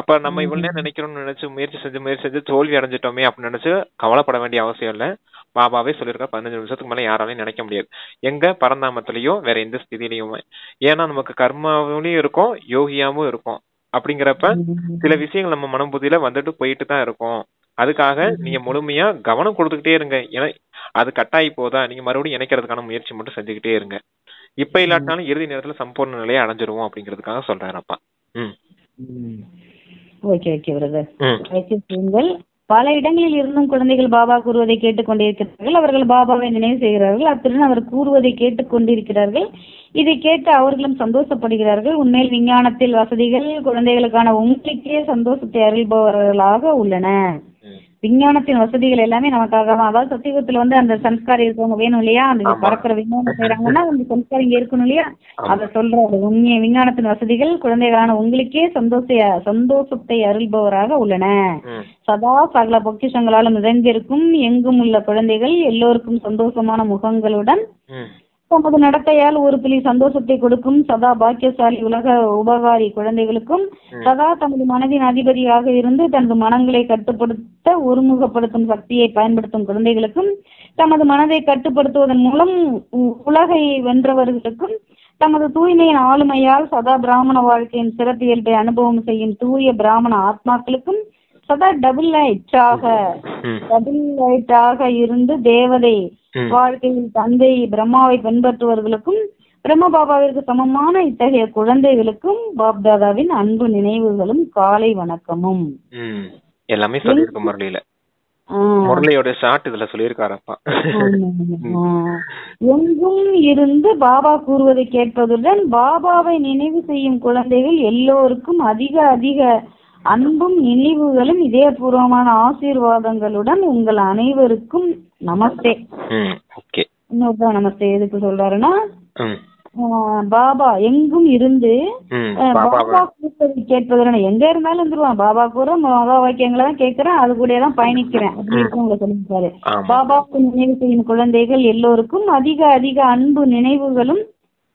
Speaker 2: அப்ப நம்ம இவ்வளவு நேரம் நினைக்கணும்னு நினைச்சு முயற்சி செஞ்சு தோல்வி அடைஞ்சிட்டோமே அப்படின்னு நினைச்சு கவலைப்பட வேண்டிய அவசியம் இல்ல. பாபாவே சொல்லியிருக்காரு 15 நிமிஷத்துக்கு மேல யாராலையும் நினைக்க முடியாது. எங்க பரந்தாமத்திலயோ வேற எந்த ஸ்திதிலையுமே. ஏன்னா நமக்கு கர்மாவிலையும் இருக்கும், யோகியாவும் இருக்கும். அப்படிங்கிறப்ப சில விஷயங்கள் நம்ம மனம்புதியில வந்துட்டு போயிட்டு தான் இருக்கும். அதுக்காக நீங்க முழுமையா கவனம் கொடுத்துக்கிட்டே இருங்க. ஏன்னா அது கட்டாயி போதா, நீங்க மறுபடியும் இணைக்கிறதுக்கான முயற்சி மட்டும் செஞ்சுக்கிட்டே இருங்க. இப்ப இல்லாட்டாலும் இறுதி நேரத்துல சம்பூர்ண நிலையை அடைஞ்சிருவோம் அப்படிங்கிறதுக்காக சொல்றாருப்பா.
Speaker 1: பல இடங்களில் இருந்தும் குழந்தைகள் பாபா கூறுவதை கேட்டுக்கொண்டிருக்கிறார்கள். அவர்கள் பாபாவை நினைவு செய்கிறார்கள். அத்துடன் அவர் கூறுவதை கேட்டுக்கொண்டிருக்கிறார்கள். இதை கேட்டு அவர்களும் சந்தோஷப்படுகிறார்கள். உண்மையில் விஞ்ஞானத்தில் வசதிகள் குழந்தைகளுக்கான உங்களுக்கே சந்தோஷத்தை அருள்பவர்களாக உள்ளன. விஞ்ஞானத்தின் வசதிகள் எல்லாமே நமக்காக தான். அதாவது சத்தியுகத்துல வந்து அந்த சன்ஸ்கார் இருக்கவங்க வேணும் இல்லையா, அந்த பறக்கிற விஞ்ஞானம் செய்யறாங்கன்னா அந்த சன்ஸ்கார் இங்க இருக்கணும் இல்லையா, அதை சொல்றாரு. உண்மையை விஞ்ஞானத்தின் வசதிகள் குழந்தைகளான உங்களுக்கே சந்தோஷத்தை அருள்பவராக உள்ளன. சதா சகல பொக்கிஷங்களாலும் நிறைந்திருக்கும் எங்கும் உள்ள குழந்தைகள் எல்லோருக்கும் சந்தோஷமான முகங்களுடன் தமது நடத்தையால் ஒரு பிள்ளை சந்தோஷத்தை கொடுக்கும் சதா பாக்கியசாலி உலக உபகாரி குழந்தைகளுக்கும், சதா தமது மனதின் அதிபதியாக இருந்து தனது மனங்களை கட்டுப்படுத்த ஒருமுகப்படுத்தும் சக்தியை பயன்படுத்தும் குழந்தைகளுக்கும், தமது மனதை கட்டுப்படுத்துவதன் மூலம் உலகை வென்றவர்களுக்கும், தமது தூய்மையின் ஆளுமையால் சதா பிராமண வாழ்க்கையின் சிறப்பியல்பை அனுபவம் செய்யும் தூய பிராமண ஆத்மாக்களுக்கும், சதா டபுள் லைட்டாக இருந்து தேவதை வாழ்க்கையில் தந்தை பிரம்மாவை பின்பற்றுவர்களுக்கும், பிரம்ம பாபாவிற்கு சமமான இத்தகைய குழந்தைகளுக்கும் பாப்தாதாவின் அன்பு நினைவுகளும் காலை வணக்கமும்.
Speaker 2: எல்லாமே சொல்லிருக்க முரளியில. முரளியோட ஷார்ட் இதுல சொல்லியிருக்காரப்பா.
Speaker 1: எங்கும் இருந்து பாபா கூறுவதை கேட்பதுடன் பாபாவை நினைவு செய்யும் குழந்தைகள் எல்லோருக்கும் அதிக அன்பும் நினைவுகளும் இதயபூர்வமான ஆசீர்வாதங்களுடன் உங்கள் அனைவருக்கும் நமஸ்தே. இன்னொருதான் நமஸ்தே எதுக்கு சொல்றாருன்னா, பாபா எங்கும் இருந்து பாபா கூறுவதை கேட்பதுடன், எங்க இருந்தாலும் இருந்துருவான் பாபா கூற மகா வாக்கியங்களை தான் கேட்கிறேன், அது கூட தான் பயணிக்கிறேன் அப்படி இருக்கவங்களை சொல்லியிருக்காரு. பாபாவுக்கு நினைவு செய்யும் குழந்தைகள் எல்லோருக்கும் அதிக அன்பு நினைவுகளும்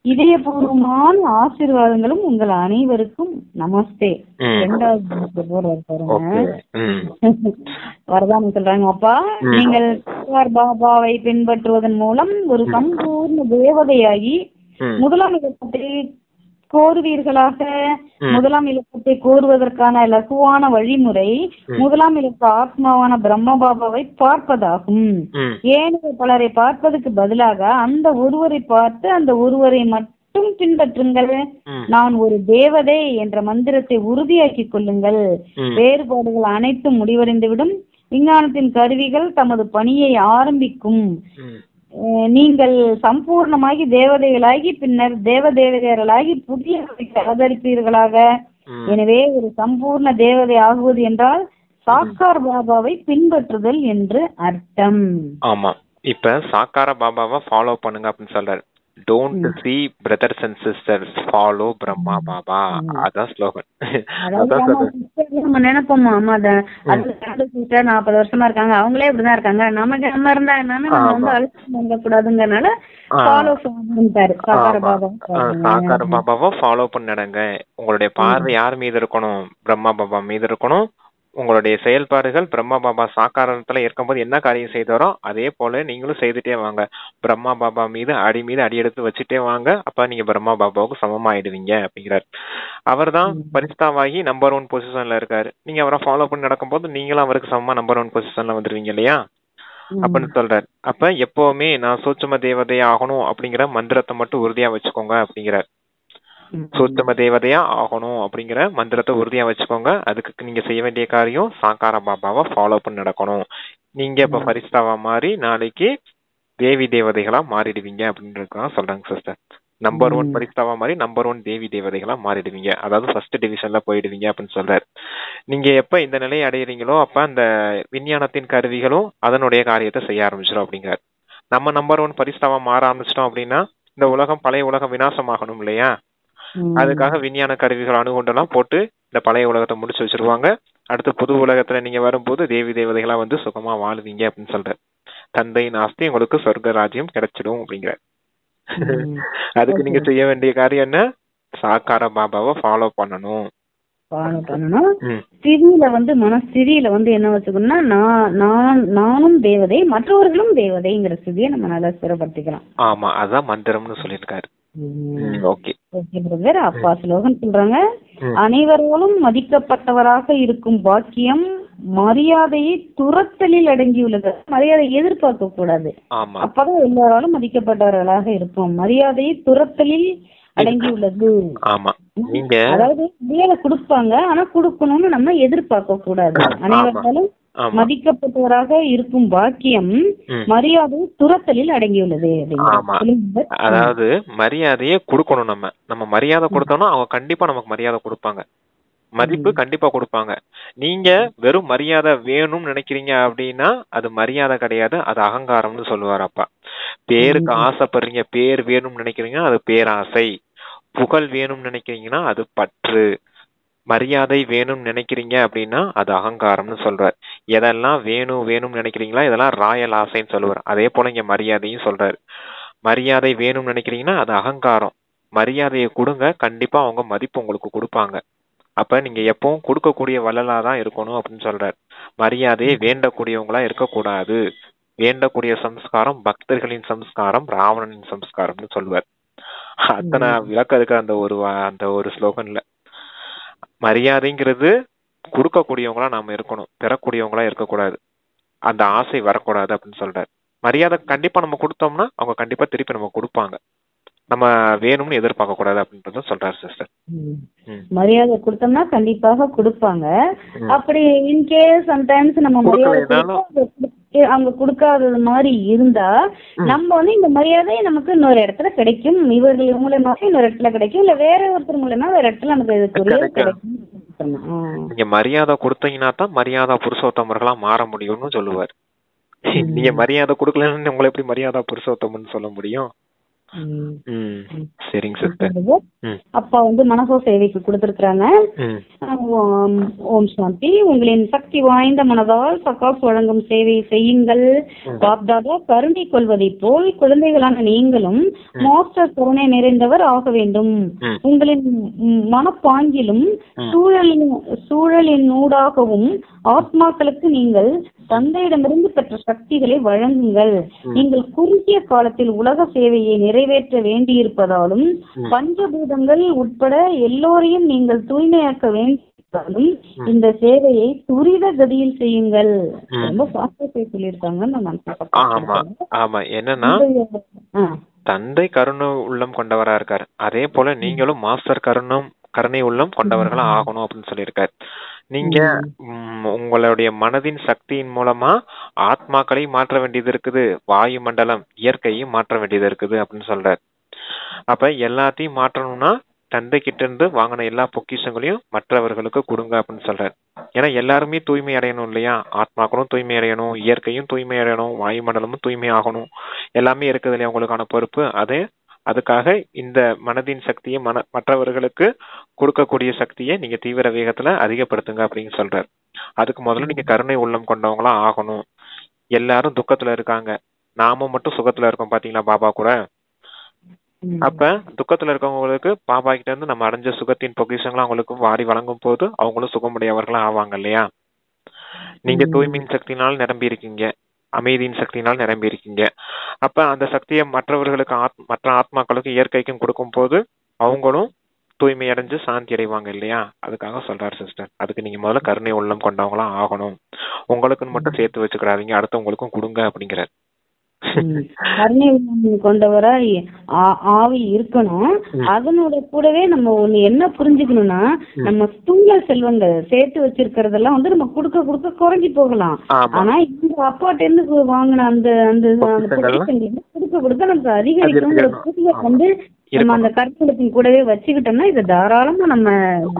Speaker 1: இதயபூர்வமான ஆசீர்வாதங்களும் உங்கள் அனைவருக்கும் நமஸ்தே. இரண்டாவது வரதானம் சொல்றாங்க, அப்பா நீங்கள் பாபாவை பின்பற்றுவதன் மூலம் ஒரு சம்பூர்ண தேவதையாகி முதலாம் இலக்கத்தை கோருவீர்களாக. முதலாம் இலக்கத்தை கோருவதற்கான லகுவான வழிமுறை முதலாம் இலக்க ஆத்மாவான பிரம்ம பாபாவை பார்ப்பதாகும். ஏனைய பலரை பார்ப்பதற்கு பதிலாக அந்த ஒருவரை பார்த்து அந்த ஒருவரை மட்டும் பின்பற்றுங்கள். நான் ஒரு தேவதை என்ற மந்திரத்தை உறுதியாக்கிக் கொள்ளுங்கள். வேறுபாடுகள் அனைத்தும் முடிவடைந்துவிடும். விஞ்ஞானத்தின் கருவிகள் தமது பணியை ஆரம்பிக்கும். நீங்கள் சம்பூர்ணமாகி தேவதைகளாகி பின்னர் தேவதேவதையர்களாகி புதிய அவதரிப்பீர்களாக. எனவே ஒரு சம்பூர்ண தேவதை ஆகுவது என்றால் சாக்கார் பாபாவை பின்பற்றுதல் என்று அர்த்தம்.
Speaker 2: ஆமா, இப்ப சாக்கார பாபாவை ஃபாலோ பண்ணுங்க அப்படின்னு சொல்றாரு. Don't see brothers and sisters, follow Brahma Baba. அதான் ஸ்லோகன்.
Speaker 1: நம்ம நினைப்போம், ஆமா சிஸ்டர் 40 வருஷமா இருக்காங்க, அவங்களே இப்படிதான் இருக்காங்க, நமக்கு நம்ம இருந்தா என்னன்னு நம்ம வந்து அழுத்தம் வாங்க கூடாதுங்கறனால ஃபாலோ பண்ணிட்டாரு சாக்கார பாபா.
Speaker 2: சாக்கார பாபாவை ஃபாலோ பண்ணிடுங்க. உங்களுடைய பார்வை யார் மீது இருக்கணும்? பிரம்மா பாபா மீது இருக்கணும். உங்களுடைய செயல்பாடுகள் பிரம்மா பாபா சாக்காரத்துல இருக்கும்போது என்ன காரியம் செய்தாரோ அதே போல நீங்களும் செய்துட்டே வாங்க. பிரம்மா பாபா மீது அடி எடுத்து வச்சுட்டே வாங்க. அப்ப நீங்க பிரம்மா பாபாவுக்கு சமமாயிடுவீங்க அப்படிங்கிறார். அவர் தான் பரிஸ்தாவாகி நம்பர் 1 பொசிஷன்ல இருக்காரு. நீங்க அவரை ஃபாலோ பண்ணி நடக்கும்போது நீங்களும் அவருக்கு சமமா நம்பர் 1 பொசிஷன்ல வந்துருவீங்க இல்லையா அப்படின்னு சொல்றாரு. அப்ப எப்பவுமே நான் சூட்சும தேவதை ஆகணும் அப்படிங்கிற மந்திரத்தை மட்டும் உறுதியா வச்சுக்கோங்க அப்படிங்கிறார். சூட்சும தேவதையா ஆகணும் அப்படிங்கிற மந்திரத்தை உறுதியா வச்சுக்கோங்க. அதுக்கு நீங்க செய்ய வேண்டிய காரியம் சாக்கார பாபாவை ஃபாலோ பண்ணி நடக்கணும். நீங்க இப்ப பரிஸ்தாவா மாறி நாளைக்கு தேவி தேவதைகளா மாறிடுவீங்க அப்படின்னு சொல்றாங்க சிஸ்டர். நம்பர் 1 பரிஸ்தாவா மாறி நம்பர் 1 தேவி தேவதைகளா மாறிடுவீங்க. அதாவது ஃபர்ஸ்ட் டிவிஷன்ல போயிடுவீங்க அப்படின்னு சொல்றாரு. நீங்க எப்ப இந்த நிலையை அடையிறீங்களோ அப்ப அந்த விஞ்ஞானத்தின் கருவிகளும் அதனுடைய காரியத்தை செய்ய ஆரம்பிச்சிடும் அப்படிங்கிறார். நம்ம நம்பர் 1 பரிஸ்தாவா மாற ஆரம்பிச்சிட்டோம் அப்படின்னா இந்த உலகம் பழைய உலகம் விநாசமாகணும் இல்லையா? அதுக்காக விஞ்ஞான கருவிகள் அணுகுண்டெல்லாம் போட்டு இந்த பழைய உலகத்தை முடிச்சு வச்சிருவாங்க. அடுத்து புது உலகத்துல நீங்க வரும்போது தேவி தேவதைகளா வந்து சுகமா வாழுவீங்க அப்படின்னு சொல்ற. தந்தையின் ஆஸ்தி உங்களுக்கு சொர்க்க ராஜ்யம் கிடைச்சிடும் அப்படிங்கிற. அதுக்கு நீங்க செய்ய வேண்டிய காரியம் என்ன? சாக்கார பாபாவை ஃபாலோ பண்ணணும்.
Speaker 1: ஸ்திதியில வந்து மனஸ்திதியில வந்து என்ன வச்சுக்கணும்னா நானும் தேவதை மற்றவர்களும் தேவதைங்கிற ஸ்திதியை நம்ம நல்லா ஸ்திரப்படுத்திக்கலாம்.
Speaker 2: ஆமா, அதான் மந்திரம்னு சொல்லியிருக்காரு.
Speaker 1: அப்பா ஸ்லோகன் சொல்றாங்க, அனைவராலும் மதிக்கப்பட்டவராக இருக்கும் பாக்கியம் மரியாதையை துரத்தலில் அடங்கியுள்ளது. மரியாதை எதிர்பார்க்க கூடாது, அப்பதான் எல்லாராலும் மதிக்கப்பட்டவர்களாக இருப்போம். மரியாதையை துரத்தலில் அடங்கியுள்ளது. அதாவது மரியாதை கொடுப்பாங்க, ஆனா கொடுக்கணும்னு நம்ம எதிர்பார்க்க கூடாது. அனைவராலும் மதிக்கப்பட்டவராக இருக்கும் பாக்கியம் மரியாதை துரத்தலில் அடங்கியுள்ளது.
Speaker 2: அதாவது மரியாதையை கொடுக்கணும். நம்ம மரியாதை கொடுத்தோம்னா அவங்க கண்டிப்பா நமக்கு மரியாதை கொடுப்பாங்க. மதிப்பு கண்டிப்பா கொடுப்பாங்க. நீங்க வெறும் மரியாதை வேணும்னு நினைக்கிறீங்க அப்படின்னா அது மரியாதை கிடையாது, அது அகங்காரம்னு சொல்லுவார் அப்பா. பேருக்கு ஆசைப்படுறீங்க, பேர் வேணும்னு நினைக்கிறீங்கன்னா அது பேராசை. புகழ் வேணும்னு நினைக்கிறீங்கன்னா அது பற்று. மரியாதை வேணும்னு நினைக்கிறீங்க அப்படின்னா அது அகங்காரம்னு சொல்றாரு. எதெல்லாம் வேணும்னு நினைக்கிறீங்களா இதெல்லாம் ராயல் ஆசைன்னு சொல்லுவார். அதே போல இங்க மரியாதையும் சொல்றாரு. மரியாதை வேணும்னு நினைக்கிறீங்கன்னா அது அகங்காரம். மரியாதையை கொடுங்க, கண்டிப்பா அவங்க மதிப்பு உங்களுக்கு கொடுப்பாங்க. அப்ப நீங்க எப்பவும் கொடுக்கக்கூடிய வள்ளலா தான் இருக்கணும் அப்படின்னு சொல்றாரு. மரியாதையை வேண்டக்கூடியவங்களா இருக்கக்கூடாது. வேண்டக்கூடிய சம்ஸ்காரம் பக்தர்களின் சம்ஸ்காரம், ராவணனின் சம்ஸ்காரம்னு சொல்லுவார். அத்தனை விளக்கம் இருக்கு அந்த ஒரு ஸ்லோகன்ல. மரியாதைங்கிறது கொடுக்கக்கூடியவங்களா நாம இருக்கணும், பெறக்கூடியவங்களா இருக்கக்கூடாது. அந்த ஆசை வரக்கூடாது அப்படின்னு சொல்றாரு. மரியாதை கண்டிப்பா நம்ம கொடுத்தோம்னா அவங்க கண்டிப்பா திருப்பி நம்ம கொடுப்பாங்க. நம்ம வேணும்னு எதிர்பார்க்க கூடாது அப்படின்றத சொல்றாரு சிஸ்டர்.
Speaker 1: மரியாதை கொடுத்தோம்னா கண்டிப்பாக கொடுப்பாங்க. அப்படி இன்கேஸ் சம்டைம்ஸ் நம்ம மரியாதை அவங்க கொடுக்காதது மாதிரி இருந்தா நம்ம வந்து இந்த மரியாதை நமக்கு இன்னொரு இடத்துல கிடைக்கும், இவர்கள் மூலமாக இன்னொரு இடத்துல கிடைக்கும், இல்ல வேற ஒருத்தர் மூலமா வேற இடத்துல நமக்கு கிடைக்கும்.
Speaker 2: நீங்க மரியாதை கொடுத்தீங்கன்னா தான் மரியாதை புருஷோத்தமர்களா மாற முடியும்னு சொல்லுவார். நீங்க மரியாதை கொடுக்கலன்னு உங்களை எப்படி மரியாதை புருஷோத்தமன்னு சொல்ல முடியும்? சரிங்க சிஸ்டர்.
Speaker 1: அப்பா வந்து மனசோ சேவைக்கு கொடுத்திருக்காங்க. ஓம் சாந்தி. உங்களின் சக்தி வாய்ந்த மனதால் சகாஸ் வழங்கும் சேவை செய்யுங்கள். பாப்தாதா கருணை கொள்வதை போல் குழந்தைகளான நீங்களும் மாஸ்டர் கருணை நிறைந்தவர் ஆக வேண்டும். உங்களின் மனப்பாங்கிலும் சூழலின் ஊடாகவும் ஆத்மாக்களுக்கு நீங்கள் தந்தையிடமிருந்து பெற்ற சக்திகளை வழங்குங்கள். நீங்கள் குறுகிய காலத்தில் உலக சேவையை நிறைவேற்ற வேண்டியிருப்பதாலும் பஞ்சபூதங்கள் உட்பட எல்லோரையும் நீங்கள் தூய்மையாக்க வேண்டியிருப்பதாலும் இந்த சேவையை துரித கதியில் செய்யுங்கள். ரொம்ப பாஸ்டா சொல்லியிருக்காங்க.
Speaker 2: ஆமா, என்னன்னா தந்தை கருணை உள்ளம் கொண்டவரா இருக்காரு, அதே போல நீங்களும் மாஸ்டர் கருணை உள்ளம் கொண்டவர்களா ஆகணும் அப்படின்னு சொல்லியிருக்காரு. நீங்க உங்களுடைய மனதின் சக்தியின் மூலமா ஆத்மாக்களை மாற்ற வேண்டியது இருக்குது, வாயு மண்டலம் இயற்கையும் மாற்ற வேண்டியது இருக்குது அப்படின்னு சொல்றாரு. அப்ப எல்லாத்தையும் மாற்றணும்னா தந்தை கிட்ட இருந்து வாங்கின எல்லா பொக்கிஷங்களையும் மற்றவர்களுக்கு கொடுங்க அப்படின்னு சொல்றாரு. ஏன்னா எல்லாருமே தூய்மை அடையணும் இல்லையா? ஆத்மாக்களும் தூய்மை அடையணும், இயற்கையும் தூய்மை அடையணும், வாயு மண்டலமும் தூய்மை ஆகணும், எல்லாமே இருக்குது இல்லையா உங்களுக்கான பொறுப்பு. அதுக்காக இந்த மனதின் சக்தியை மற்றவர்களுக்கு கொடுக்கக்கூடிய சக்தியை நீங்க தீவிர வேகத்துல அதிகப்படுத்துங்க அப்படின்னு சொல்றாரு. அதுக்கு முதல்ல நீங்க கருணை உள்ளம் கொண்டவங்களா ஆகணும். எல்லாரும் துக்கத்துல இருக்காங்க, நாம மட்டும் சுகத்துல இருக்கோம் பாத்தீங்களா பாபா கூட. அப்ப துக்கத்துல இருக்கவங்களுக்கு பாபா கிட்ட இருந்து நம்ம அடைஞ்ச சுகத்தின் பொக்கிஷங்களை அவங்களுக்கு வாரி வழங்கும் போது அவங்களும் சுகமுடையவர்களா ஆவாங்க இல்லையா? நீங்க தூய்மையின் சக்தினால நிரம்பி இருக்கீங்க, அமைதியின் சக்தினால் நிரம்பி இருக்கீங்க. அப்ப அந்த சக்தியை மற்றவர்களுக்கு மற்ற ஆத்மாக்களுக்கு இயற்கைக்கும் கொடுக்கும் போது அவங்களும் தூய்மை அடைஞ்சு சாந்தி அடைவாங்க இல்லையா? அதுக்காக சொல்றாரு சிஸ்டர். அதுக்கு நீங்க முதல்ல கருணை உள்ளம் கொண்டவங்களா ஆகணும். உங்களுக்குன்னு மட்டும் சேர்த்து வச்சுக்கிறாதீங்க, அடுத்தவங்களுக்கும் கொடுங்க அப்படிங்கிறார்.
Speaker 1: கருணை உள்ளம் கொண்டவராய் ஆவி இருக்கணும். அதனோட கூடவே நம்ம ஒண்ணு என்ன புரிஞ்சுக்கணும்னா, நம்ம ஸ்தூல செல்வங்கள் சேர்த்து வச்சிருக்கிறதெல்லாம் வந்து நம்ம கொடுக்க குறைஞ்சி போகலாம். ஆனா இந்த அப்பாட்ட இருந்து வாங்கின அந்த கொடுக்க நமக்கு அதிகரிக்குங்கிற புரிதல் வந்து நம்ம அந்த கருத்துலத்தின் கூடவே வச்சுக்கிட்டோம்னா இதை தாராளமா நம்ம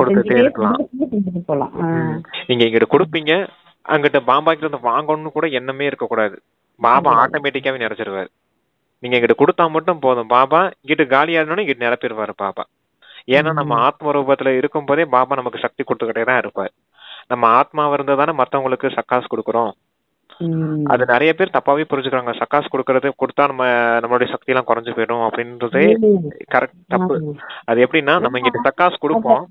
Speaker 1: செஞ்சுட்டு போலாம்.
Speaker 2: நீங்க இங்கிட்ட கொடுப்பீங்க, அங்கிட்ட பாபா கிட்ட வாங்கணும்னு கூட எண்ணமே இருக்கக்கூடாது. பாபா ஆட்டோமேட்டிக்காவே நிறைச்சிருவாரு. நீங்க இங்கிட்ட கொடுத்தா மட்டும் போதும், பாபா இங்கிட்ட காலியா இருந்தாலும் இங்கிட்ட நிரப்பிடுவாரு பாபா. ஏன்னா நம்ம ஆத்ம ரூபத்துல இருக்கும் போதே பாபா நமக்கு சக்தி கொடுத்துக்கிட்டே தான் இருப்பாரு. நம்ம ஆத்மாவா இருந்தா தானே மத்தவங்களுக்கு சக்காசு கொடுக்குறோம். அது நிறைய பேர் தப்பாவே புரிஞ்சுக்கிறாங்க. சக்காசு கொடுத்தா நம்மளுடைய சக்தி எல்லாம் குறைஞ்சு போயிடும் அப்படின்றதே கரெக்ட் தப்பு. அது எப்படின்னா நம்ம இங்கிட்ட சக்காசு கொடுப்போம்,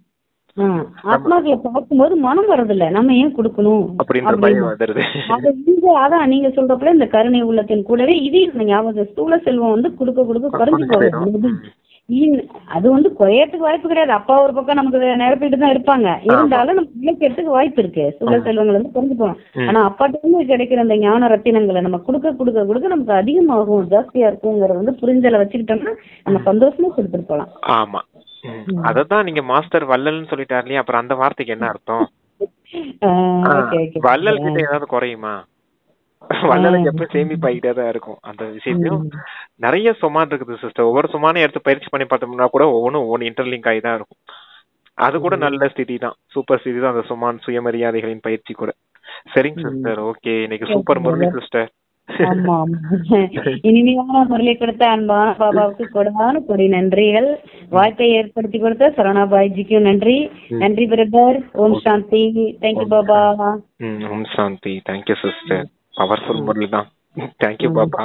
Speaker 1: ஆத்மாக்களை பார்க்கும்போது மனம் வரதில்ல, நம்ம ஏன் கொடுக்கணும்
Speaker 2: அப்படின்ற பயம் வந்துருது.
Speaker 1: அதான் நீங்க சொல்றப்பல இந்த கருணை உள்ளத்தின் கூடவே இது ஞாபகம், ஸ்தூல செல்வம் வந்து கொடுக்க குறைஞ்சு போகும். அது வந்து குறையறதுக்கு வாய்ப்பு கிடையாது. அப்பா ஒரு பக்கம் நமக்கு நிரப்பிட்டு தான் இருப்பாங்க, இருந்தாலும் நம்ம நிலைக்கிறதுக்கு வாய்ப்பு இருக்கு. ஸ்தூல செல்வங்கள் வந்து குறைஞ்சு போகும். ஆனா அப்பாட்ட இருந்து கிடைக்கிற அந்த ஞான ரத்தினங்களை நம்ம கொடுக்க நமக்கு அதிகமாகும், ஜாஸ்தியா இருக்குங்கிறத வந்து புரிஞ்சலை வச்சுக்கிட்டோம்னா நம்ம சந்தோஷமா கொடுத்துட்டு போலாம்.
Speaker 2: ஆமா, அததான் நீங்க மாஸ்டர் வள்ளல்னு சொல்லிட்டாரு இல்லையா? அப்புறம் அந்த வார்த்தைக்கு என்ன அர்த்தம்? வள்ளல் கிட்ட ஏதாவது குறையுமா? வள்ளலுக்கு எப்ப சேமிப்பாகிட்டே தான் இருக்கும். அந்த விஷயத்தையும் நிறைய சுமான் இருக்குது சிஸ்டர். ஒவ்வொரு சுமானும் எடுத்து பயிற்சி பண்ணி பார்த்தோம்னா கூட ஒவ்வொன்னு இன்டர்லிங்க் ஆகி தான் இருக்கும். அது கூட நல்ல ஸ்திதி தான், சூப்பர் ஸ்திதி தான் அந்த சுயமரியாதைகளின் பயிற்சி கூட. சரிங்க சிஸ்டர், ஓகே. இன்னைக்கு சூப்பர் முரளி சிஸ்டர்.
Speaker 1: ஆமா ஆமா. இனிமையான முரளி கொடுத்த அன்பான பாபாவுக்கு கொடான கொடி நன்றிகள். வாய்ப்பை ஏற்படுத்தி கொடுத்த சரணாபாய்ஜிக்கும் நன்றி. நன்றி பிரதர். ஓம் சாந்தி. தேங்க்யூ பாபா.
Speaker 2: ஓம் சாந்தி. Thank you sister. பவர்ஃபுல் முரளி தான். தேங்க்யூ பாபா.